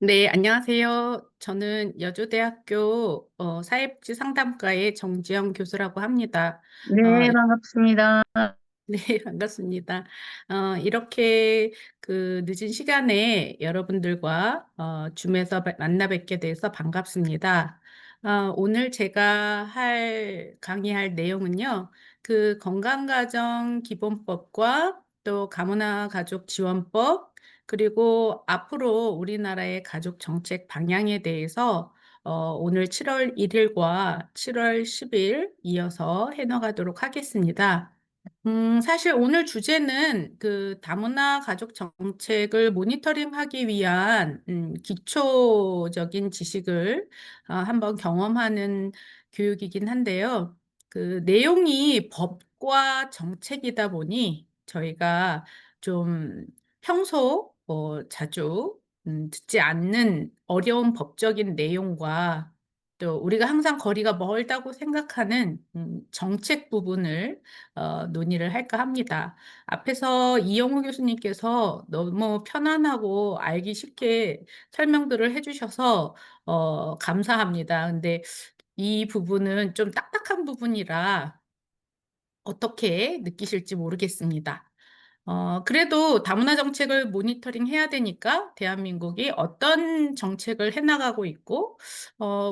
네, 안녕하세요. 저는 여주대학교 사회복지 상담과의 정지영 교수라고 합니다. 네, 이렇게 반갑습니다. 네, 반갑습니다. 이렇게 그 늦은 시간에 여러분들과 줌에서 만나 뵙게 돼서 반갑습니다. 오늘 제가 강의할 내용은요, 그 건강가정 기본법과 또 가문화 가족 지원법, 그리고 앞으로 우리나라의 가족 정책 방향에 대해서 오늘 7월 1일과 7월 10일 이어서 해나가도록 하겠습니다. 사실 오늘 주제는 그 다문화 가족 정책을 모니터링하기 위한 기초적인 지식을 한번 경험하는 교육이긴 한데요. 그 내용이 법과 정책이다 보니 저희가 좀 평소 자주 듣지 않는 어려운 법적인 내용과 또 우리가 항상 거리가 멀다고 생각하는 정책 부분을 논의를 할까 합니다. 앞에서 이영우 교수님께서 너무 편안하고 알기 쉽게 설명들을 해주셔서 감사합니다. 근데 이 부분은 좀 딱딱한 부분이라 어떻게 느끼실지 모르겠습니다. 그래도 다문화 정책을 모니터링 해야 되니까 대한민국이 어떤 정책을 해나가고 있고,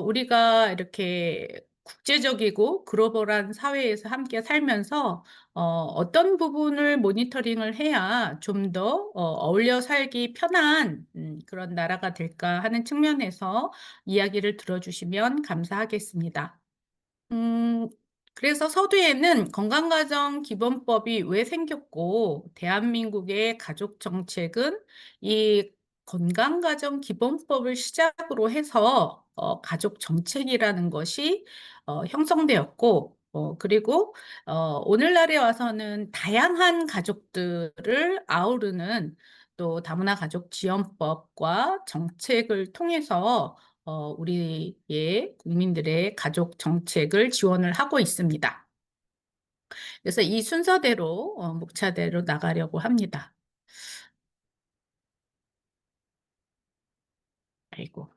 우리가 이렇게 국제적이고 글로벌한 사회에서 함께 살면서 어떤 부분을 모니터링을 해야 좀 더 어울려 살기 편한 그런 나라가 될까 하는 측면에서 이야기를 들어주시면 감사하겠습니다. 음, 그래서 서두에는 건강가정 기본법이 왜 생겼고, 대한민국의 가족 정책은 이 건강가정 기본법을 시작으로 해서 가족 정책이라는 것이 형성되었고, 그리고 오늘날에 와서는 다양한 가족들을 아우르는 또 다문화 가족 지원법과 정책을 통해서 우리의 국민들의 가족 정책을 지원을 하고 있습니다. 그래서 이 순서대로 목차대로 나가려고 합니다. 아이고.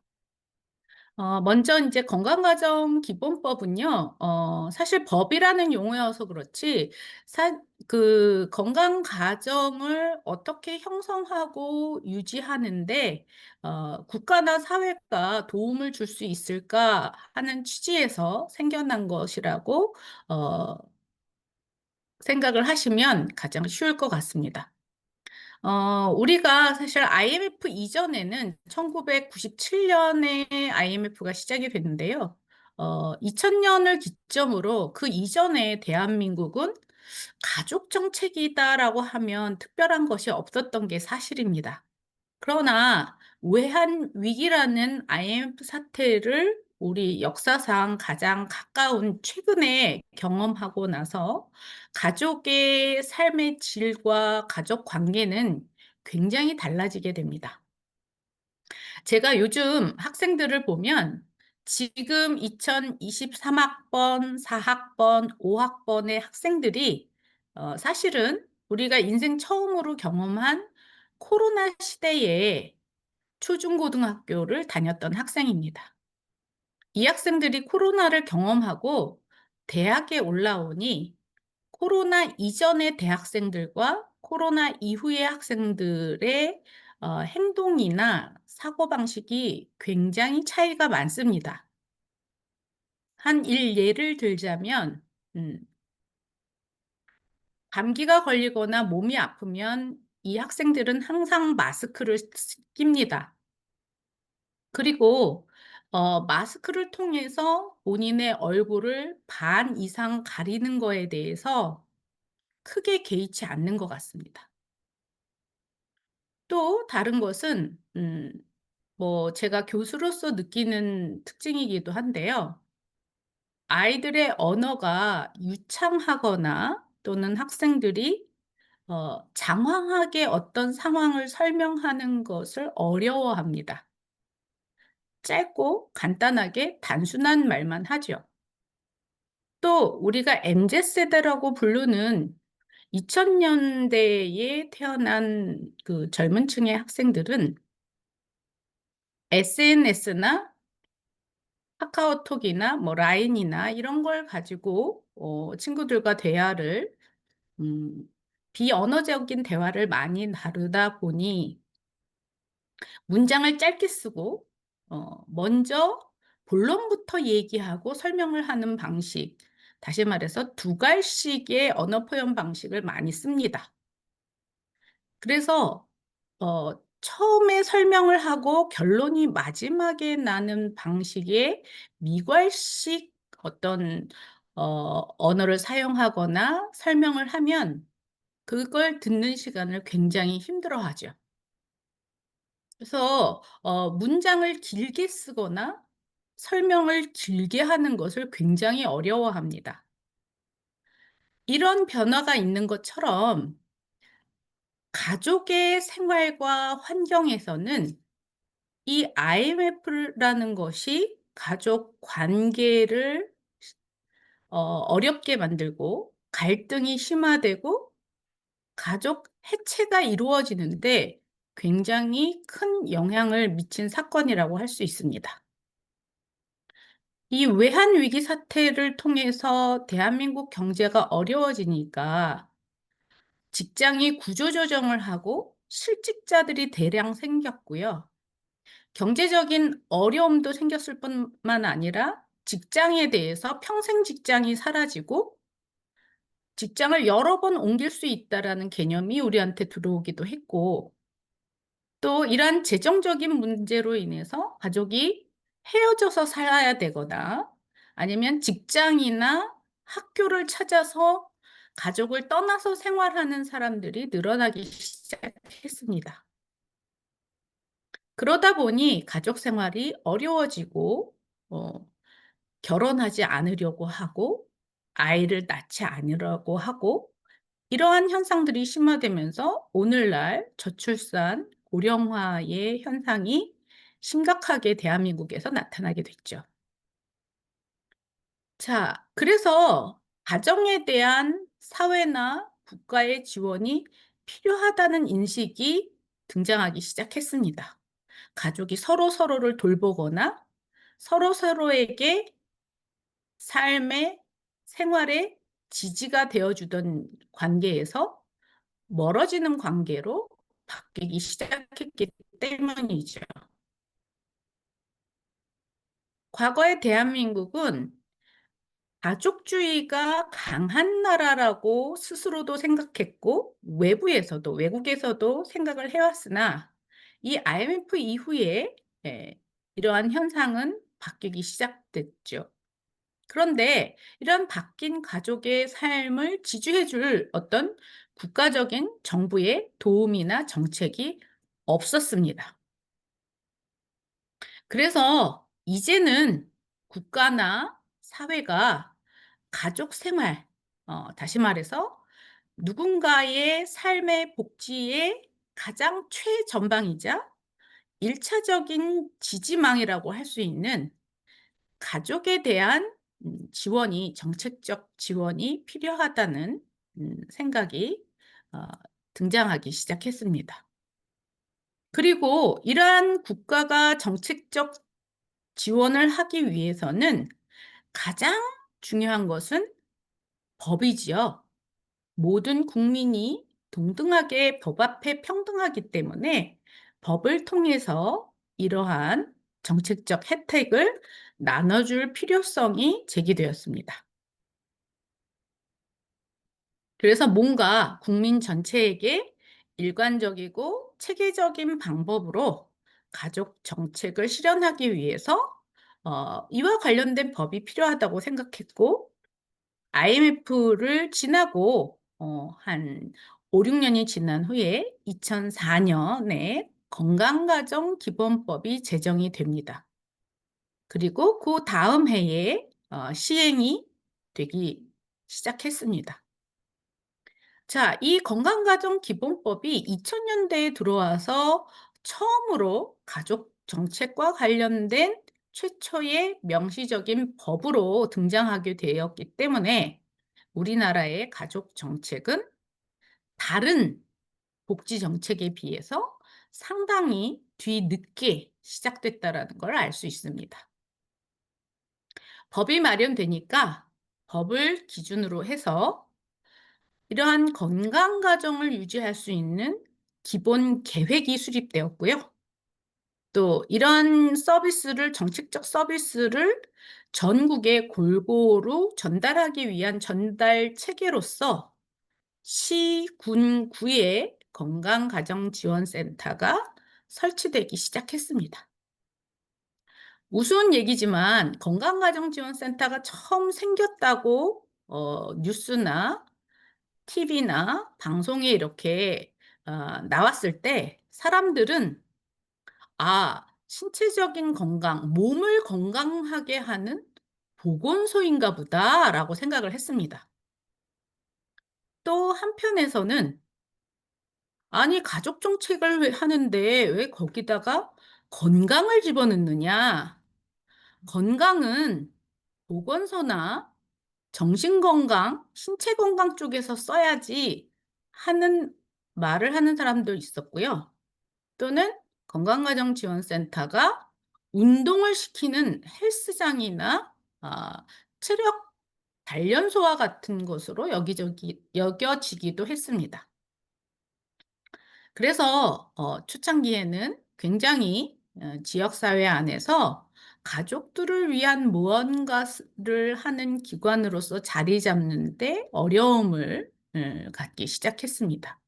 먼저 이제 건강가정기본법은요, 사실 법이라는 용어여서 그렇지, 그 건강가정을 어떻게 형성하고 유지하는데, 국가나 사회가 도움을 줄 수 있을까 하는 취지에서 생겨난 것이라고, 생각을 하시면 가장 쉬울 것 같습니다. 우리가 사실 IMF 이전에는 1997년에 IMF가 시작이 됐는데요. 2000년을 기점으로 그 이전에 대한민국은 가족 정책이다라고 하면 특별한 것이 없었던 게 사실입니다. 그러나 외환 위기라는 IMF 사태를 우리 역사상 가장 가까운 최근에 경험하고 나서 가족의 삶의 질과 가족 관계는 굉장히 달라지게 됩니다. 제가 요즘 학생들을 보면 지금 2023학번, 4학번, 5학번의 학생들이 사실은 우리가 인생 처음으로 경험한 코로나 시대에 초중고등학교를 다녔던 학생입니다. 이 학생들이 코로나를 경험하고 대학에 올라오니 코로나 이전의 대학생들과 코로나 이후의 학생들의 행동이나 사고방식이 굉장히 차이가 많습니다. 예를 들자면, 음, 감기가 걸리거나 몸이 아프면 이 학생들은 항상 마스크를 낍니다. 그리고 마스크를 통해서 본인의 얼굴을 반 이상 가리는 거에 대해서 크게 개의치 않는 것 같습니다. 또 다른 것은 뭐 제가 교수로서 느끼는 특징이기도 한데요. 아이들의 언어가 유창하거나 또는 학생들이 장황하게 어떤 상황을 설명하는 것을 어려워합니다. 짧고 간단하게 단순한 말만 하죠. 또 우리가 MZ세대라고 부르는 2000년대에 태어난 그 젊은 층의 학생들은 SNS나 카카오톡이나 뭐 라인이나 이런 걸 가지고 친구들과 대화를 음 비언어적인 대화를 많이 나누다 보니 문장을 짧게 쓰고 먼저 본론부터 얘기하고 설명을 하는 방식, 다시 말해서 두 갈씩의 언어 표현 방식을 많이 씁니다. 그래서 처음에 설명을 하고 결론이 마지막에 나는 방식의 미괄식 어떤 언어를 사용하거나 설명을 하면 그걸 듣는 시간을 굉장히 힘들어하죠. 그래서 문장을 길게 쓰거나 설명을 길게 하는 것을 굉장히 어려워합니다. 이런 변화가 있는 것처럼 가족의 생활과 환경에서는 이 IMF라는 것이 가족 관계를 어렵게 만들고 갈등이 심화되고 가족 해체가 이루어지는데 굉장히 큰 영향을 미친 사건이라고 할 수 있습니다. 이 외환 위기 사태를 통해서 대한민국 경제가 어려워지니까 직장이 구조조정을 하고 실직자들이 대량 생겼고요. 경제적인 어려움도 생겼을 뿐만 아니라 직장에 대해서 평생 직장이 사라지고 직장을 여러 번 옮길 수 있다라는 개념이 우리한테 들어오기도 했고, 또 이러한 재정적인 문제로 인해서 가족이 헤어져서 살아야 되거나 아니면 직장이나 학교를 찾아서 가족을 떠나서 생활하는 사람들이 늘어나기 시작했습니다. 그러다 보니 가족 생활이 어려워지고 어 결혼하지 않으려고 하고 아이를 낳지 않으려고 하고 이러한 현상들이 심화되면서 오늘날 저출산, 고령화의 현상이 심각하게 대한민국에서 나타나게 됐죠. 자, 그래서 가정에 대한 사회나 국가의 지원이 필요하다는 인식이 등장하기 시작했습니다. 가족이 서로서로를 돌보거나 서로서로에게 삶의 생활의 지지가 되어 주던 관계에서 멀어지는 관계로 바뀌기 시작했기 때문이죠. 과거의 대한민국은 가족주의가 강한 나라라고 스스로도 생각했고 외국에서도 생각을 해 왔으나 이 IMF 이후에 이러한 현상은 바뀌기 시작됐죠. 그런데 이런 바뀐 가족의 삶을 지주해 줄 어떤 국가적인 정부의 도움이나 정책이 없었습니다. 그래서 이제는 국가나 사회가 가족 생활, 다시 말해서 누군가의 삶의 복지의 가장 최전방이자 1차적인 차적인 지지망이라고 할 수 있는 가족에 대한 정책적 지원이 필요하다는 생각이 어 등장하기 시작했습니다. 그리고 이러한 국가가 정책적 지원을 하기 위해서는 가장 중요한 것은 법이지요. 모든 국민이 동등하게 법 앞에 평등하기 때문에 법을 통해서 이러한 정책적 혜택을 나눠줄 필요성이 제기되었습니다. 그래서 뭔가 국민 전체에게 일관적이고 체계적인 방법으로 가족 정책을 실현하기 위해서 이와 관련된 법이 필요하다고 생각했고 IMF를 지나고 한 5-6 년이 지난 후에 2004 년에 건강가정 기본법이 제정이 됩니다. 그리고 그다음 해에 시행이 되기 시작했습니다. 자, 이 건강가정 기본법이 2000 년대에 들어와서 처음으로 가족 정책과 관련된 최초의 명시적인 법으로 등장하게 되었기 때문에 우리나라의 가족 정책은 다른 복지 정책에 비해서 상당히 뒤늦게 시작됐다라는 걸 알 수 있습니다. 법이 마련되니까 법을 기준으로 해서 이러한 건강 가정을 유지할 수 있는 기본 계획이 수립되었고요. 또 이런 서비스를 정책적 서비스를 전국에 골고루 전달하기 위한 전달 체계로서 시, 군, 구의 건강가정지원센터가 설치되기 시작했습니다. 우스운 얘기지만 건강가정지원센터가 처음 생겼다고 뉴스나 TV나 방송에 이렇게 나왔을 때 사람들은 '아, 신체적인 건강, 몸을 건강하게 하는 보건소인가 보다.'라고 생각을 했습니다. 또 한편에서는 '아니, 가족 정책을 왜 하는데 왜 거기다가 건강을 집어넣느냐. 건강은 보건소나 정신건강, 신체건강 쪽에서 써야지.' 하는 말을 하는 사람도 있었고요. 또는 건강가정지원센터가 운동을 시키는 헬스장이나 체력 단련소와 같은 것으로 여기저기 여겨지기도 했습니다. 그래서 초창기에는 굉장히 지역사회 안에서 가족들을 위한 무언가를 하는 기관으로서 자리 잡는 데 어려움을 갖기 시작했습니다.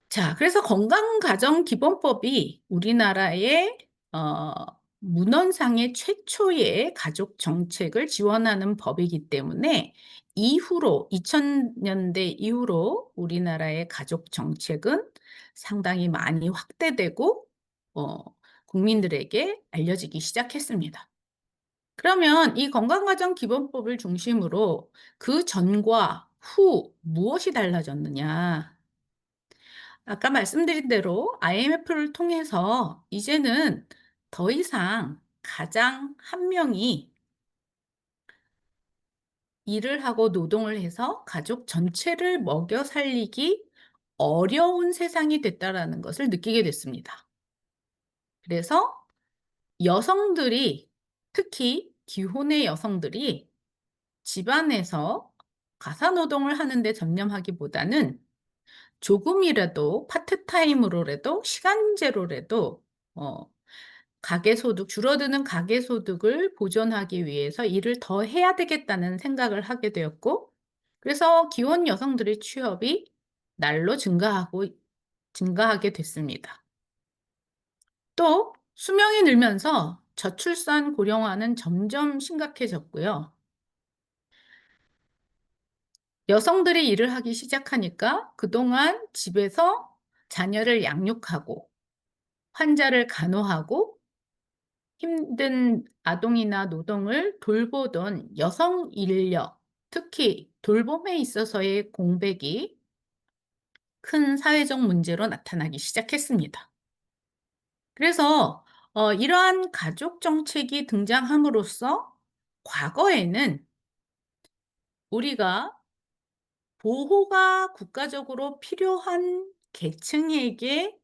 자, 그래서 건강가정기본법이 우리나라의 어 문헌상의 최초의 가족 정책을 지원하는 법이기 때문에 이후로 2000 년대 이후로 우리나라의 가족 정책은 상당히 많이 확대되고 어 국민들에게 알려지기 시작했습니다. 그러면 이 건강가정기본법을 중심으로 그 전과 후 무엇이 달라졌느냐? 아까 말씀드린 대로 IMF를 통해서 이제는 더 이상 가장 한 명이 일을 하고 노동을 해서 가족 전체를 먹여 살리기 어려운 세상이 됐다라는 것을 느끼게 됐습니다. 그래서 여성들이, 특히 기혼의 여성들이 집안에서 가사 노동을 하는 데 전념하기보다는 조금이라도 파트타임으로라도 시간제로라도 어 가계소득, 줄어드는 가계소득을 보존하기 위해서 일을 더 해야 되겠다는 생각을 하게 되었고, 그래서 기혼 여성들의 취업이 날로 증가하게 됐습니다. 또 수명이 늘면서 저출산 고령화는 점점 심각해졌고요. 여성들이 일을 하기 시작하니까 그동안 집에서 자녀를 양육하고 환자를 간호하고 힘든 아동이나 노동을 돌보던 여성 인력, 특히 돌봄에 있어서의 공백이 큰 사회적 문제로 나타나기 시작했습니다. 그래서 이러한 가족 정책이 등장함으로써 과거에는 우리가 보호가 국가적으로 필요한 계층에게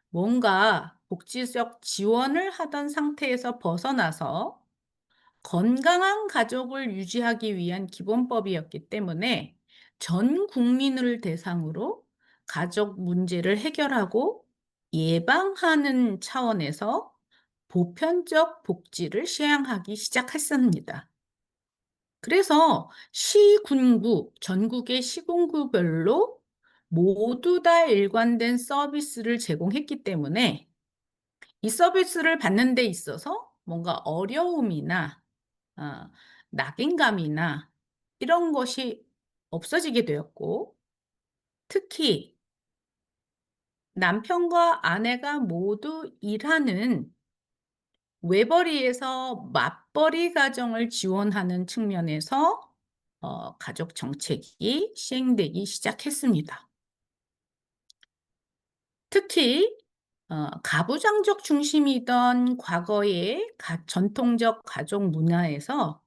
뭔가 복지적 지원을 하던 상태에서 벗어나서 건강한 가족을 유지하기 위한 기본법이었기 때문에 전 국민을 대상으로 가족 문제를 해결하고 예방하는 차원에서 보편적 복지를 시행하기 시작했습니다. 그래서 시, 군구, 전국의 시군구별로 모두 다 일관된 서비스를 제공했기 때문에 이 서비스를 받는 데 있어서 뭔가 어려움이나 아 낙인감이나 이런 것이 없어지게 되었고, 특히 남편과 아내가 모두 일하는 외벌이에서 맞벌이 가정을 지원하는 측면에서 가족 정책이 시행되기 시작했습니다. 특히 가부장적 중심이던 과거의 전통적 가족 문화에서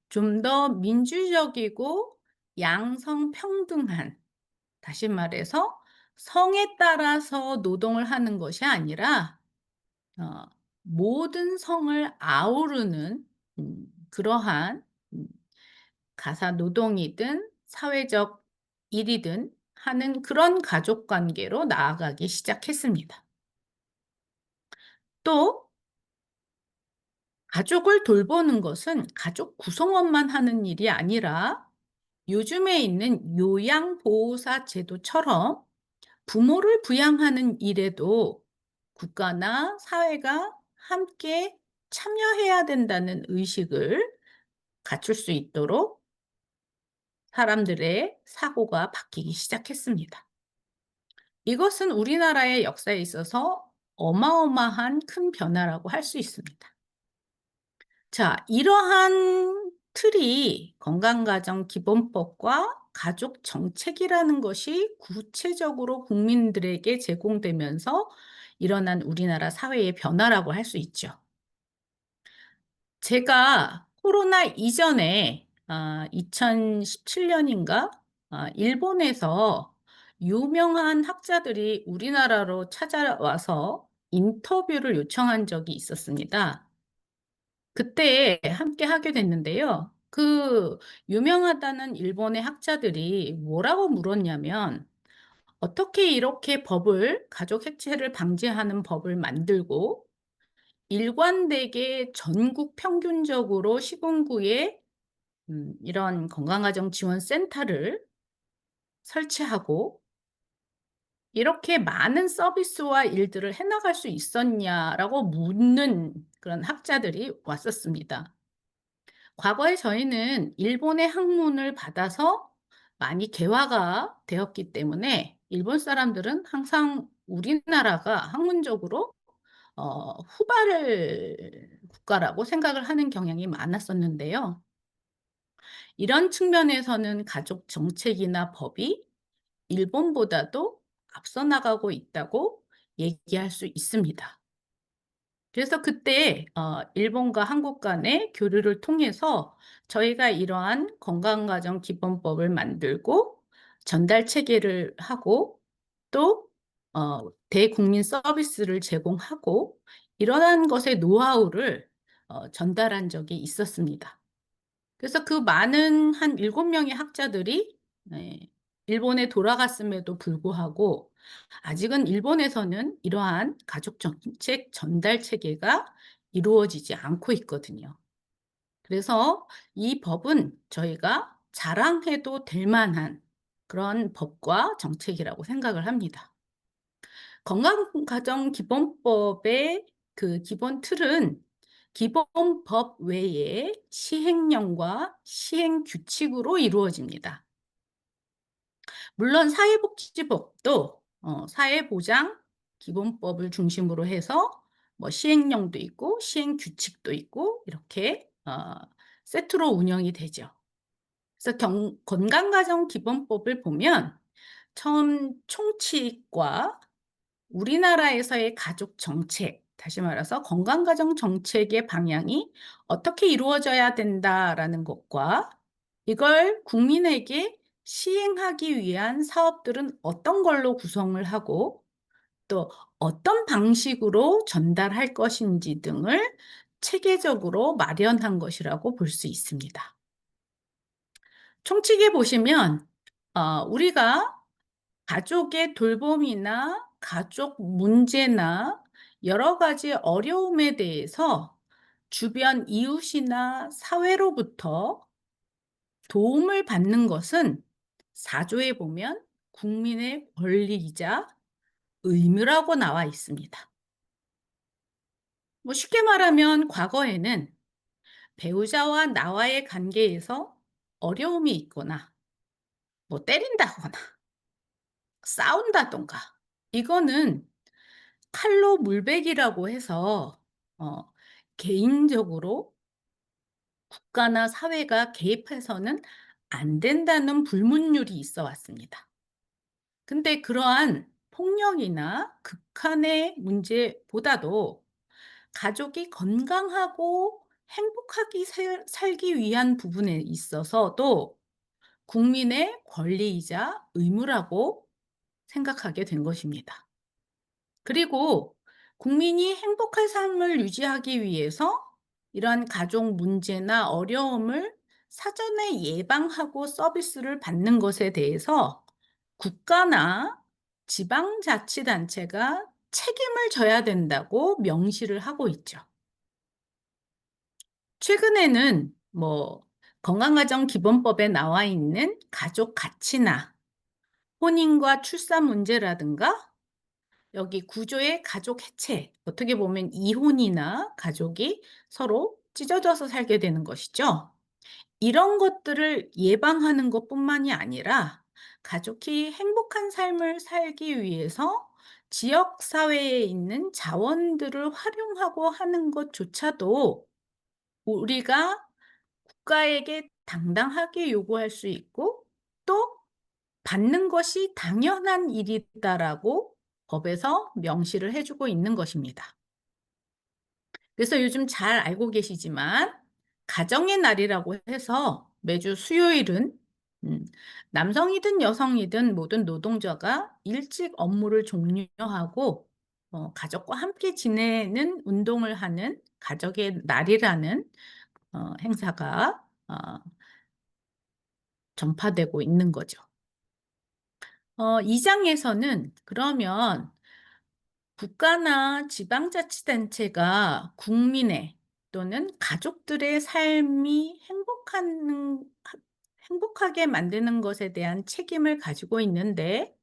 좀 더 민주적이고 양성평등한, 다시 말해서 성에 따라서 노동을 하는 것이 아니라 어 모든 성을 아우르는 그러한 음 가사 노동이든 사회적 일이든 하는 그런 가족 관계로 나아가기 시작했습니다. 또 가족을 돌보는 것은 가족 구성원만 하는 일이 아니라 요즘에 있는 요양보호사 제도처럼 부모를 부양하는 일에도 국가나 사회가 함께 참여해야 된다는 의식을 갖출 수 있도록 사람들의 사고가 바뀌기 시작했습니다. 이것은 우리나라의 역사에 있어서 어마어마한 큰 변화라고 할 수 있습니다. 자, 이러한 틀이 건강가정기본법과 가족 정책이라는 것이 구체적으로 국민들에게 제공되면서 일어난 우리나라 사회의 변화라고 할 수 있죠. 제가 코로나 이전에 2017 년인가 일본에서 유명한 학자들이 우리나라로 찾아와서 인터뷰를 요청한 적이 있었습니다. 그때 함께 하게 됐는데요. 그 유명하다는 일본의 학자들이 뭐라고 물었냐면 "어떻게 이렇게 법을 가족 해체를 방지하는 법을 만들고 일관되게 전국 평균적으로 시군구에 이런 건강가정 지원 센터를 설치하고 이렇게 많은 서비스와 일들을 해 나갈 수 있었냐?"라고 묻는 그런 학자들이 왔었습니다. 과거에 저희는 일본의 학문을 받아서 많이 개화가 되었기 때문에 일본 사람들은 항상 우리나라가 학문적으로 후발 국가라고 생각을 하는 경향이 많았었는데요. 이런 측면에서는 가족 정책이나 법이 일본보다도 앞서 나가고 있다고 얘기할 수 있습니다. 그래서 그때 일본과 한국 간의 교류를 통해서 저희가 이러한 건강가정 기본법을 만들고 전달 체계를 하고 또 대국민 서비스를 제공하고 이러한 것의 노하우를 전달한 적이 있었습니다. 그래서 그 많은 한 7 명의 학자들이 네 일본에 돌아갔음에도 불구하고 아직은 일본에서는 이러한 가족 정책 전달 체계가 이루어지지 않고 있거든요. 그래서 이 법은 저희가 자랑해도 될 만한 그런 법과 정책이라고 생각을 합니다. 건강가정기본법의 그 기본 틀은 기본법 외에 시행령과 시행규칙으로 이루어집니다. 물론 사회복지법도 사회보장 기본법을 중심으로 해서 뭐 시행령도 있고 시행규칙도 있고 이렇게 세트로 운영이 되죠. 그래서 건강가정기본법을 보면 처음 총칙과 우리나라에서의 가족 정책, 다시 말해서 건강가정 정책의 방향이 어떻게 이루어져야 된다라는 것과 이걸 국민에게 시행하기 위한 사업들은 어떤 걸로 구성을 하고 또 어떤 방식으로 전달할 것인지 등을 체계적으로 마련한 것이라고 볼 수 있습니다. 총칙에 보시면 우리가 가족의 돌봄이나 가족 문제나 여러 가지 어려움에 대해서 주변 이웃이나 사회로부터 도움을 받는 것은 사조에 보면 국민의 권리이자 의무라고 나와 있습니다. 뭐 쉽게 말하면 과거에는 배우자와 나와의 관계에서 어려움이 있거나 뭐 때린다거나 싸운다든가 이거는 칼로 물베기라고 해서 어 개인적으로 국가나 사회가 개입해서는 안 된다는 불문율이 있어 왔습니다. 근데 그러한 폭력이나 극한의 문제보다도 가족이 건강하고 행복하게 살기 위한 부분에 있어서도 국민의 권리이자 의무라고 생각하게 된 것입니다. 그리고 국민이 행복한 삶을 유지하기 위해서 이러한 가족 문제나 어려움을 사전에 예방하고 서비스를 받는 것에 대해서 국가나 지방자치단체가 책임을 져야 된다고 명시를 하고 있죠. 최근에는 건강가정기본법에 나와 있는 가족 가치나 혼인과 출산 문제라든가 여기 구조의 가족 해체, 어떻게 보면 이혼이나 가족이 서로 찢어져서 살게 되는 것이죠. 이런 것들을 예방하는 것뿐만이 아니라 가족이 행복한 삶을 살기 위해서 지역 사회에 있는 자원들을 활용하고 하는 것조차도 우리가 국가에게 당당하게 요구할 수 있고 또 받는 것이 당연한 일이다라고 법에서 명시를 해 주고 있는 것입니다. 그래서 요즘 잘 알고 계시지만 가정의 날이라고 해서 매주 수요일은 음 남성이든 여성이든 모든 노동자가 일찍 업무를 종료하고 가족과 함께 지내는 운동을 하는 가족의 날이라는 행사가 전파되고 있는 거죠. 이 장에서는 그러면 국가나 지방자치단체가 국민의 또는 가족들의 삶이 행복하게 만드는 것에 대한 책임을 가지고 있는데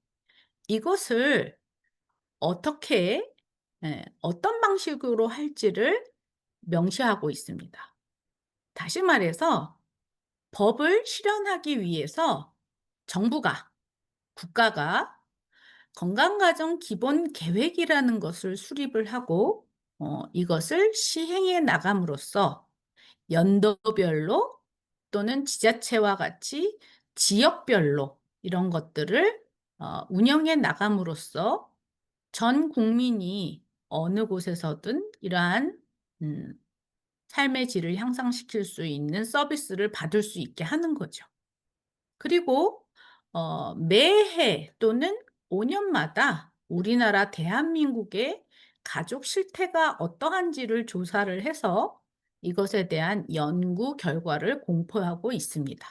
이것을 어떻게 어떤 방식으로 할지를 명시하고 있습니다. 다시 말해서 법을 실현하기 위해서 정부가 국가가 건강가정 기본 계획이라는 것을 수립을 하고 이것을 시행해 나감으로써 연도별로 또는 지자체와 같이 지역별로 이런 것들을 운영해 나감으로써 전 국민이 어느 곳에서든 이러한 음 삶의 질을 향상시킬 수 있는 서비스를 받을 수 있게 하는 거죠. 그리고 매해 또는 5 년마다 우리나라 대한민국의 가족 실태가 어떠한지를 조사를 해서 이것에 대한 연구 결과를 공포하고 있습니다.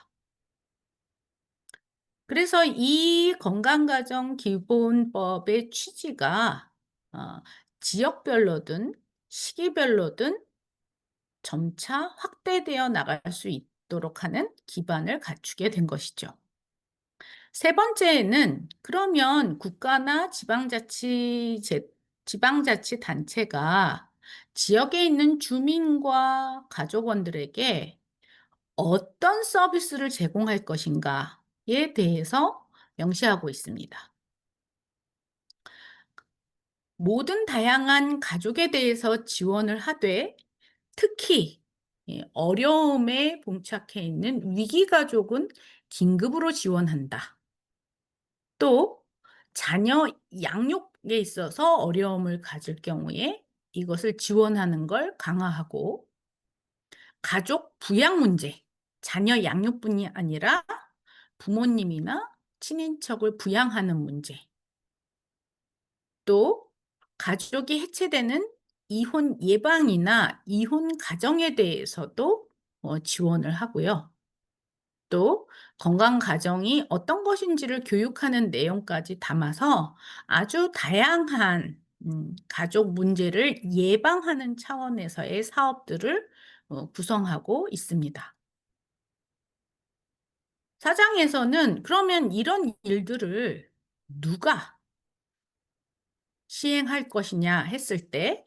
그래서 이 건강가정기본법의 취지가 어 지역별로든 시기별로든 점차 확대되어 나갈 수 있도록 하는 기반을 갖추게 된 것이죠. 세 번째는 그러면 국가나 지방자치단체가 지역에 있는 주민과 가족원들에게 어떤 서비스를 제공할 것인가에 대해서 명시하고 있습니다. 모든 다양한 가족에 대해서 지원을 하되 특히 어려움에 봉착해 있는 위기 가족은 긴급으로 지원한다. 또 자녀 양육에 있어서 어려움을 가질 경우에 이것을 지원하는 걸 강화하고 가족 부양 문제, 자녀 양육뿐이 아니라 부모님이나 친인척을 부양하는 문제, 또 가족이 해체되는 이혼 예방이나 이혼 가정에 대해서도 지원을 하고요. 또 건강 가정이 어떤 것인지를 교육하는 내용까지 담아서 아주 다양한 가족 문제를 예방하는 차원에서의 사업들을 구성하고 있습니다. 사장에서는 그러면 이런 일들을 누가 시행할 것이냐 했을 때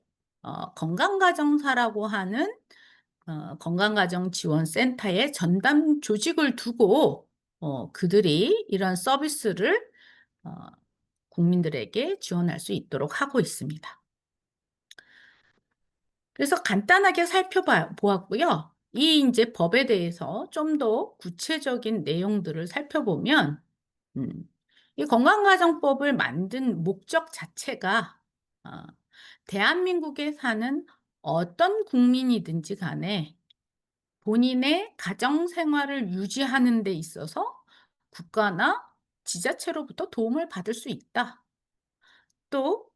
건강가정사라고 하는 건강가정지원센터에 전담 조직을 두고 그들이 이런 서비스를 어 국민들에게 지원할 수 있도록 하고 있습니다. 그래서 간단하게 보았고요. 이 인제 법에 대해서 좀 더 구체적인 내용들을 살펴보면 음 이 건강가정법을 만든 목적 자체가 어 대한민국에 사는 어떤 국민이든지 간에 본인의 가정 생활을 유지하는 데 있어서 국가나 지자체로부터 도움을 받을 수 있다. 또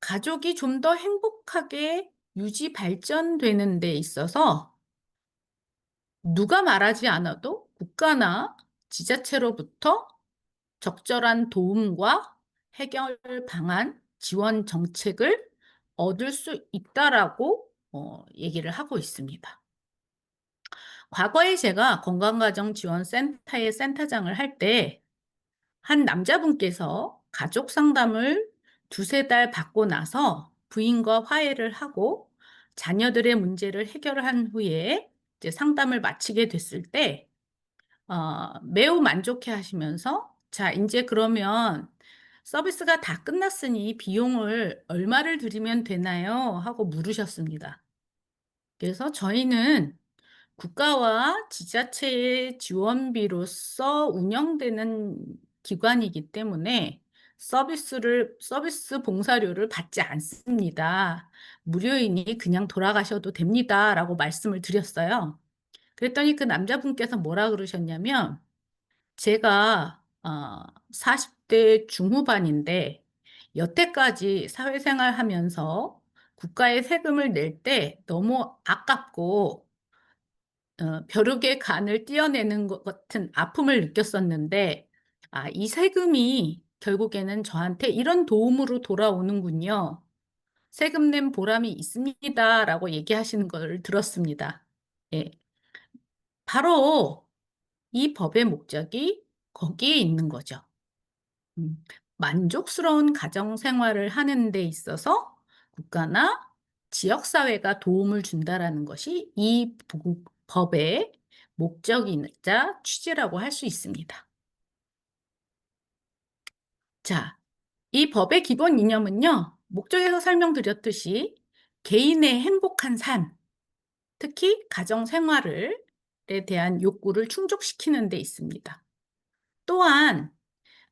가족이 좀 더 행복하게 유지 발전되는 데 있어서 누가 말하지 않아도 국가나 지자체로부터 적절한 도움과 해결 방안, 지원 정책을 얻을 수 있다라고 얘기를 하고 있습니다. 과거에 제가 건강가정지원센터의 센터장을 할 때 한 남자분께서 가족 상담을 두세 달 받고 나서 부인과 화해를 하고 자녀들의 문제를 해결한 후에 이제 상담을 마치게 됐을 때 매우 만족해 하시면서 "자 인제 그러면 서비스가 다 끝났으니 비용을 얼마를 드리면 되나요?" 하고 물으셨습니다. 그래서 저희는 국가와 지자체의 지원비로서 운영되는 기관이기 때문에 서비스 봉사료를 받지 않습니다. "무료이니 그냥 돌아가셔도 됩니다."라고 말씀을 드렸어요. 그랬더니 그 남자분께서 뭐라 그러셨냐면 제가 40대 중후반인데 여태까지 사회생활하면서 국가에 세금을 낼 때 너무 아깝고 벼룩의 간을 떼어내는 것 같은 아픔을 느꼈었는데 이 세금이 결국에는 저한테 이런 도움으로 돌아오는군요. "세금 낸 보람이 있습니다."라고 얘기하시는 걸 들었습니다. 예. 바로 이 법의 목적이 거기에 있는 거죠. 음. 만족스러운 가정 생활을 하는 데 있어서 국가나 지역 사회가 도움을 준다라는 것이 이 법의 목적이자 취지라고 할 수 있습니다. 자, 이 법의 기본 이념은요. 목적에서 설명드렸듯이 개인의 행복한 삶, 특히 가정 생활을 에 대한 욕구를 충족시키는 데 있습니다. 또한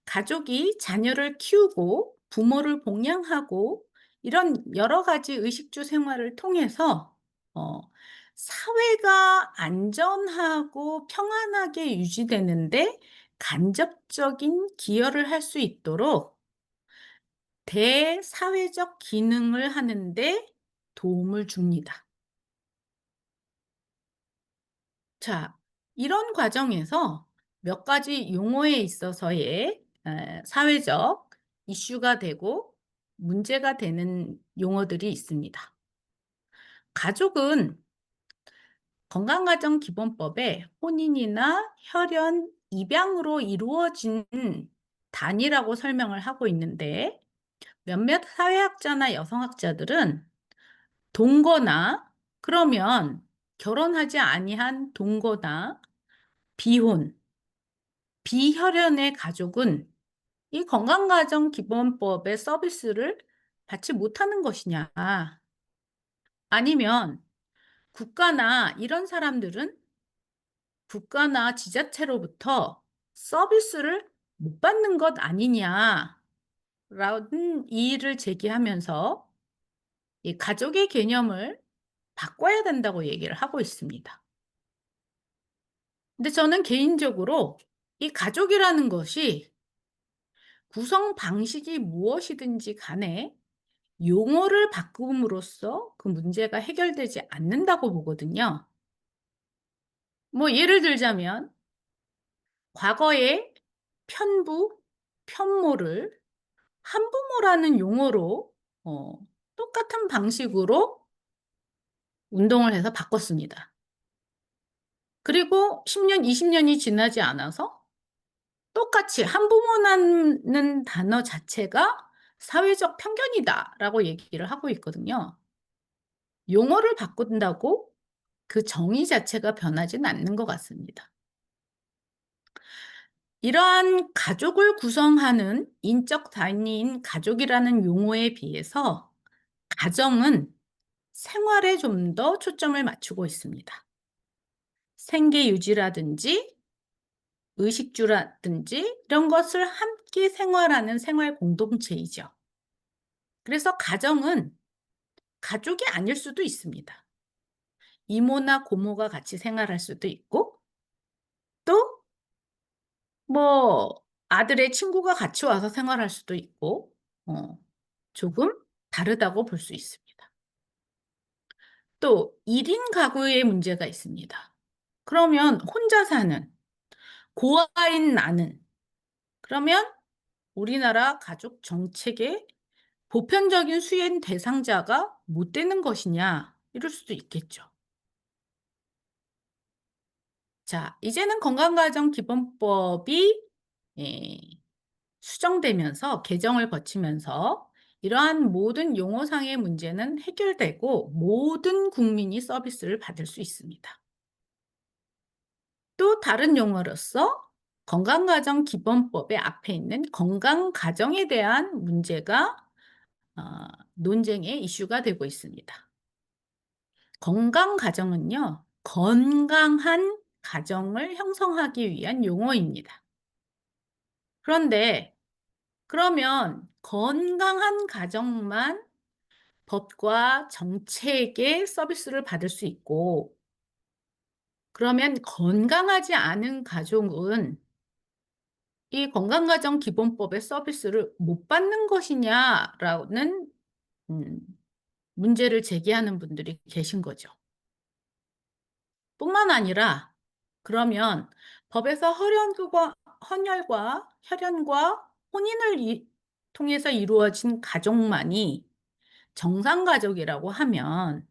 가족이 자녀를 키우고 부모를 봉양하고 이런 여러 가지 의식주 생활을 통해서 어 사회가 안전하고 평안하게 유지되는데 간접적인 기여를 할 수 있도록 대사회적 기능을 하는 데 도움을 줍니다. 자, 이런 과정에서 몇 가지 용어에 있어서의 사회적 이슈가 되고 문제가 되는 용어들이 있습니다. 가족은 건강가정기본법에 혼인이나 혈연, 입양으로 이루어진 단위라고 설명을 하고 있는데 몇몇 사회학자나 여성학자들은 동거나 그러면 결혼하지 아니한 동거나 비혼, 비혈연의 가족은 이 건강가정기본법의 서비스를 받지 못하는 것이냐. 아니면 국가나 이런 사람들은 국가나 지자체로부터 서비스를 못 받는 것 아니냐라는 이의를 제기하면서 이 가족의 개념을 바꿔야 된다고 얘기를 하고 있습니다. 근데 저는 개인적으로 이 가족이라는 것이 구성 방식이 무엇이든지 간에 용어를 바꿈으로써 그 문제가 해결되지 않는다고 보거든요. 뭐 예를 들자면 과거에 편부, 편모를 한부모라는 용어로 어 똑같은 방식으로 운동을 해서 바꿨습니다. 그리고 10 년, 20 년이 지나지 않아서 똑같이 "한부모라는 단어 자체가 사회적 편견이다."라고 얘기를 하고 있거든요. 용어를 바꾼다고 그 정의 자체가 변하지는 않는 것 같습니다. 이러한 가족을 구성하는 인적 단위인 가족이라는 용어에 비해서 가정은 생활에 좀 더 초점을 맞추고 있습니다. 생계 유지라든지 의식주라든지 이런 것을 함께 생활하는 생활 공동체이죠. 그래서 가정은 가족이 아닐 수도 있습니다. 이모나 고모가 같이 생활할 수도 있고 또 뭐 아들의 친구가 같이 와서 생활할 수도 있고, 어, 조금 다르다고 볼 수 있습니다. 또 1인 가구의 문제가 있습니다. 그러면 혼자 사는 고아인 나는, 그러면 우리나라 가족 정책의 보편적인 수행 대상자가 못 되는 것이냐, 이럴 수도 있겠죠. 자, 이제는 건강가정기본법이 예, 수정되면서 개정을 거치면서 이러한 모든 용어상의 문제는 해결되고 모든 국민이 서비스를 받을 수 있습니다. 또 다른 용어로서 건강가정기본법의 앞에 있는 건강가정에 대한 문제가 논쟁의 이슈가 되고 있습니다. 건강가정은요, 건강한 가정을 형성하기 위한 용어입니다. 그런데 그러면 건강한 가정만 법과 정책의 서비스를 받을 수 있고, 그러면 건강하지 않은 가족은 이 건강가정기본법의 서비스를 못 받는 것이냐라는 음, 문제를 제기하는 분들이 계신 거죠. 뿐만 아니라 그러면 법에서 헌혈과 혈연과 혼인을 통해서 이루어진 가족만이 정상가족이라고 하면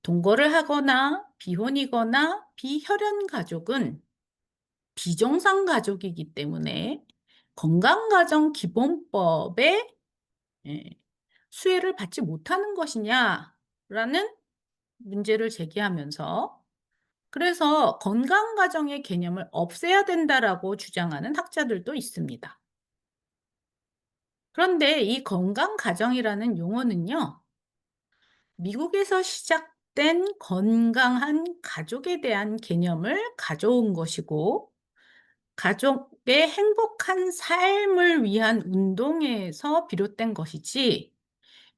동거를 하거나 비혼이거나 비혈연 가족은 비정상 가족이기 때문에 건강가정기본법의 예, 수혜를 받지 못하는 것이냐라는 문제를 제기하면서, 그래서 건강가정의 개념을 없애야 된다라고 주장하는 학자들도 있습니다. 그런데 이 건강가정이라는 용어는요, 미국에서 시작된 건강한 가족에 대한 개념을 가져온 것이고, 가족의 행복한 삶을 위한 운동에서 비롯된 것이지,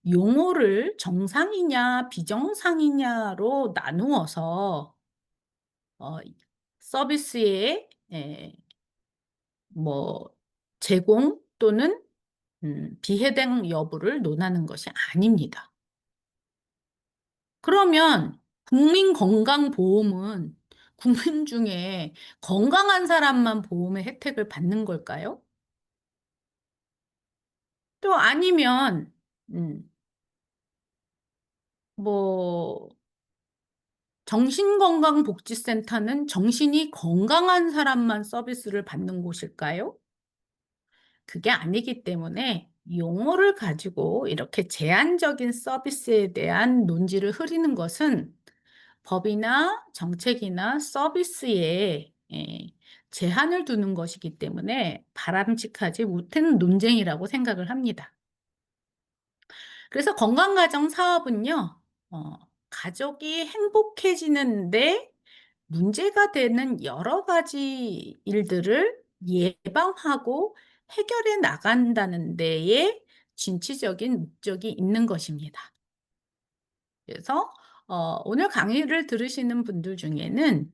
용어를 정상이냐 비정상이냐로 나누어서 어, 서비스의 뭐 제공 또는 비해당 여부를 논하는 것이 아닙니다. 그러면 국민건강보험은 국민 중에 건강한 사람만 보험의 혜택을 받는 걸까요? 또 아니면 음, 뭐 정신건강복지센터는 정신이 건강한 사람만 서비스를 받는 곳일까요? 그게 아니기 때문에 용어를 가지고 이렇게 제한적인 서비스에 대한 논지를 흐리는 것은 법이나 정책이나 서비스에 제한을 두는 것이기 때문에 바람직하지 못한 논쟁이라고 생각을 합니다. 그래서 건강가정 사업은요, 가족이 행복해지는데 문제가 되는 여러 가지 일들을 예방하고 해결해 나간다는 데에 진취적인 목적이 있는 것입니다. 그래서 오늘 강의를 들으시는 분들 중에는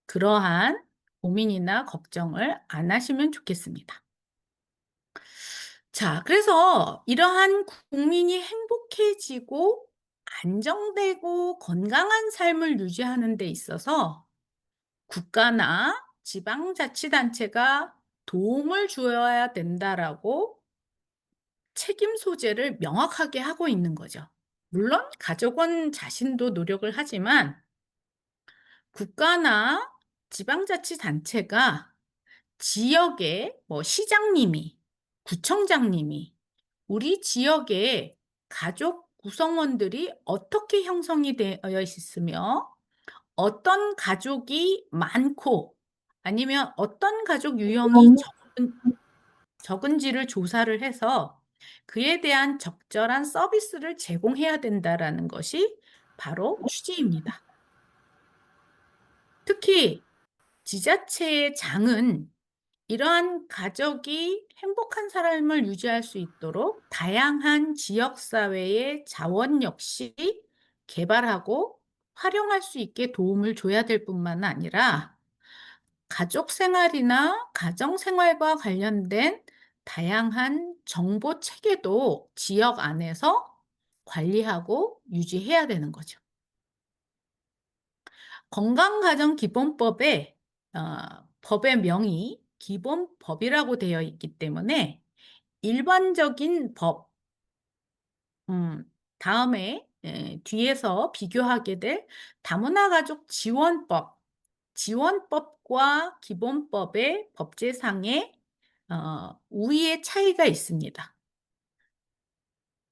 그러한 고민이나 걱정을 안 하시면 좋겠습니다. 자, 그래서 이러한 국민이 행복해지고 안정되고 건강한 삶을 유지하는 데 있어서 국가나 지방자치단체가 도움을 주어야 된다라고 책임 소재를 명확하게 하고 있는 거죠. 물론 가족원 자신도 노력을 하지만 국가나 지방자치단체가 지역의 뭐 시장님이, 구청장님이 우리 지역의 가족 구성원들이 어떻게 형성이 되어 있으며 어떤 가족이 많고 아니면 어떤 가족 유형이 적은지를 조사를 해서 그에 대한 적절한 서비스를 제공해야 된다라는 것이 바로 취지입니다. 특히 지자체의 장은 이러한 가족이 행복한 삶을 유지할 수 있도록 다양한 지역사회의 자원 역시 개발하고 활용할 수 있게 도움을 줘야 될 뿐만 아니라 가족 생활이나 가정 생활과 관련된 다양한 정보 체계도 지역 안에서 관리하고 유지해야 되는 거죠. 건강가정기본법에 법의 명의 기본법이라고 되어 있기 때문에 일반적인 법, 다음에 뒤에서 비교하게 될 다문화 가족 지원법, 지원법과 기본법의 법제상의 우위의 차이가 있습니다.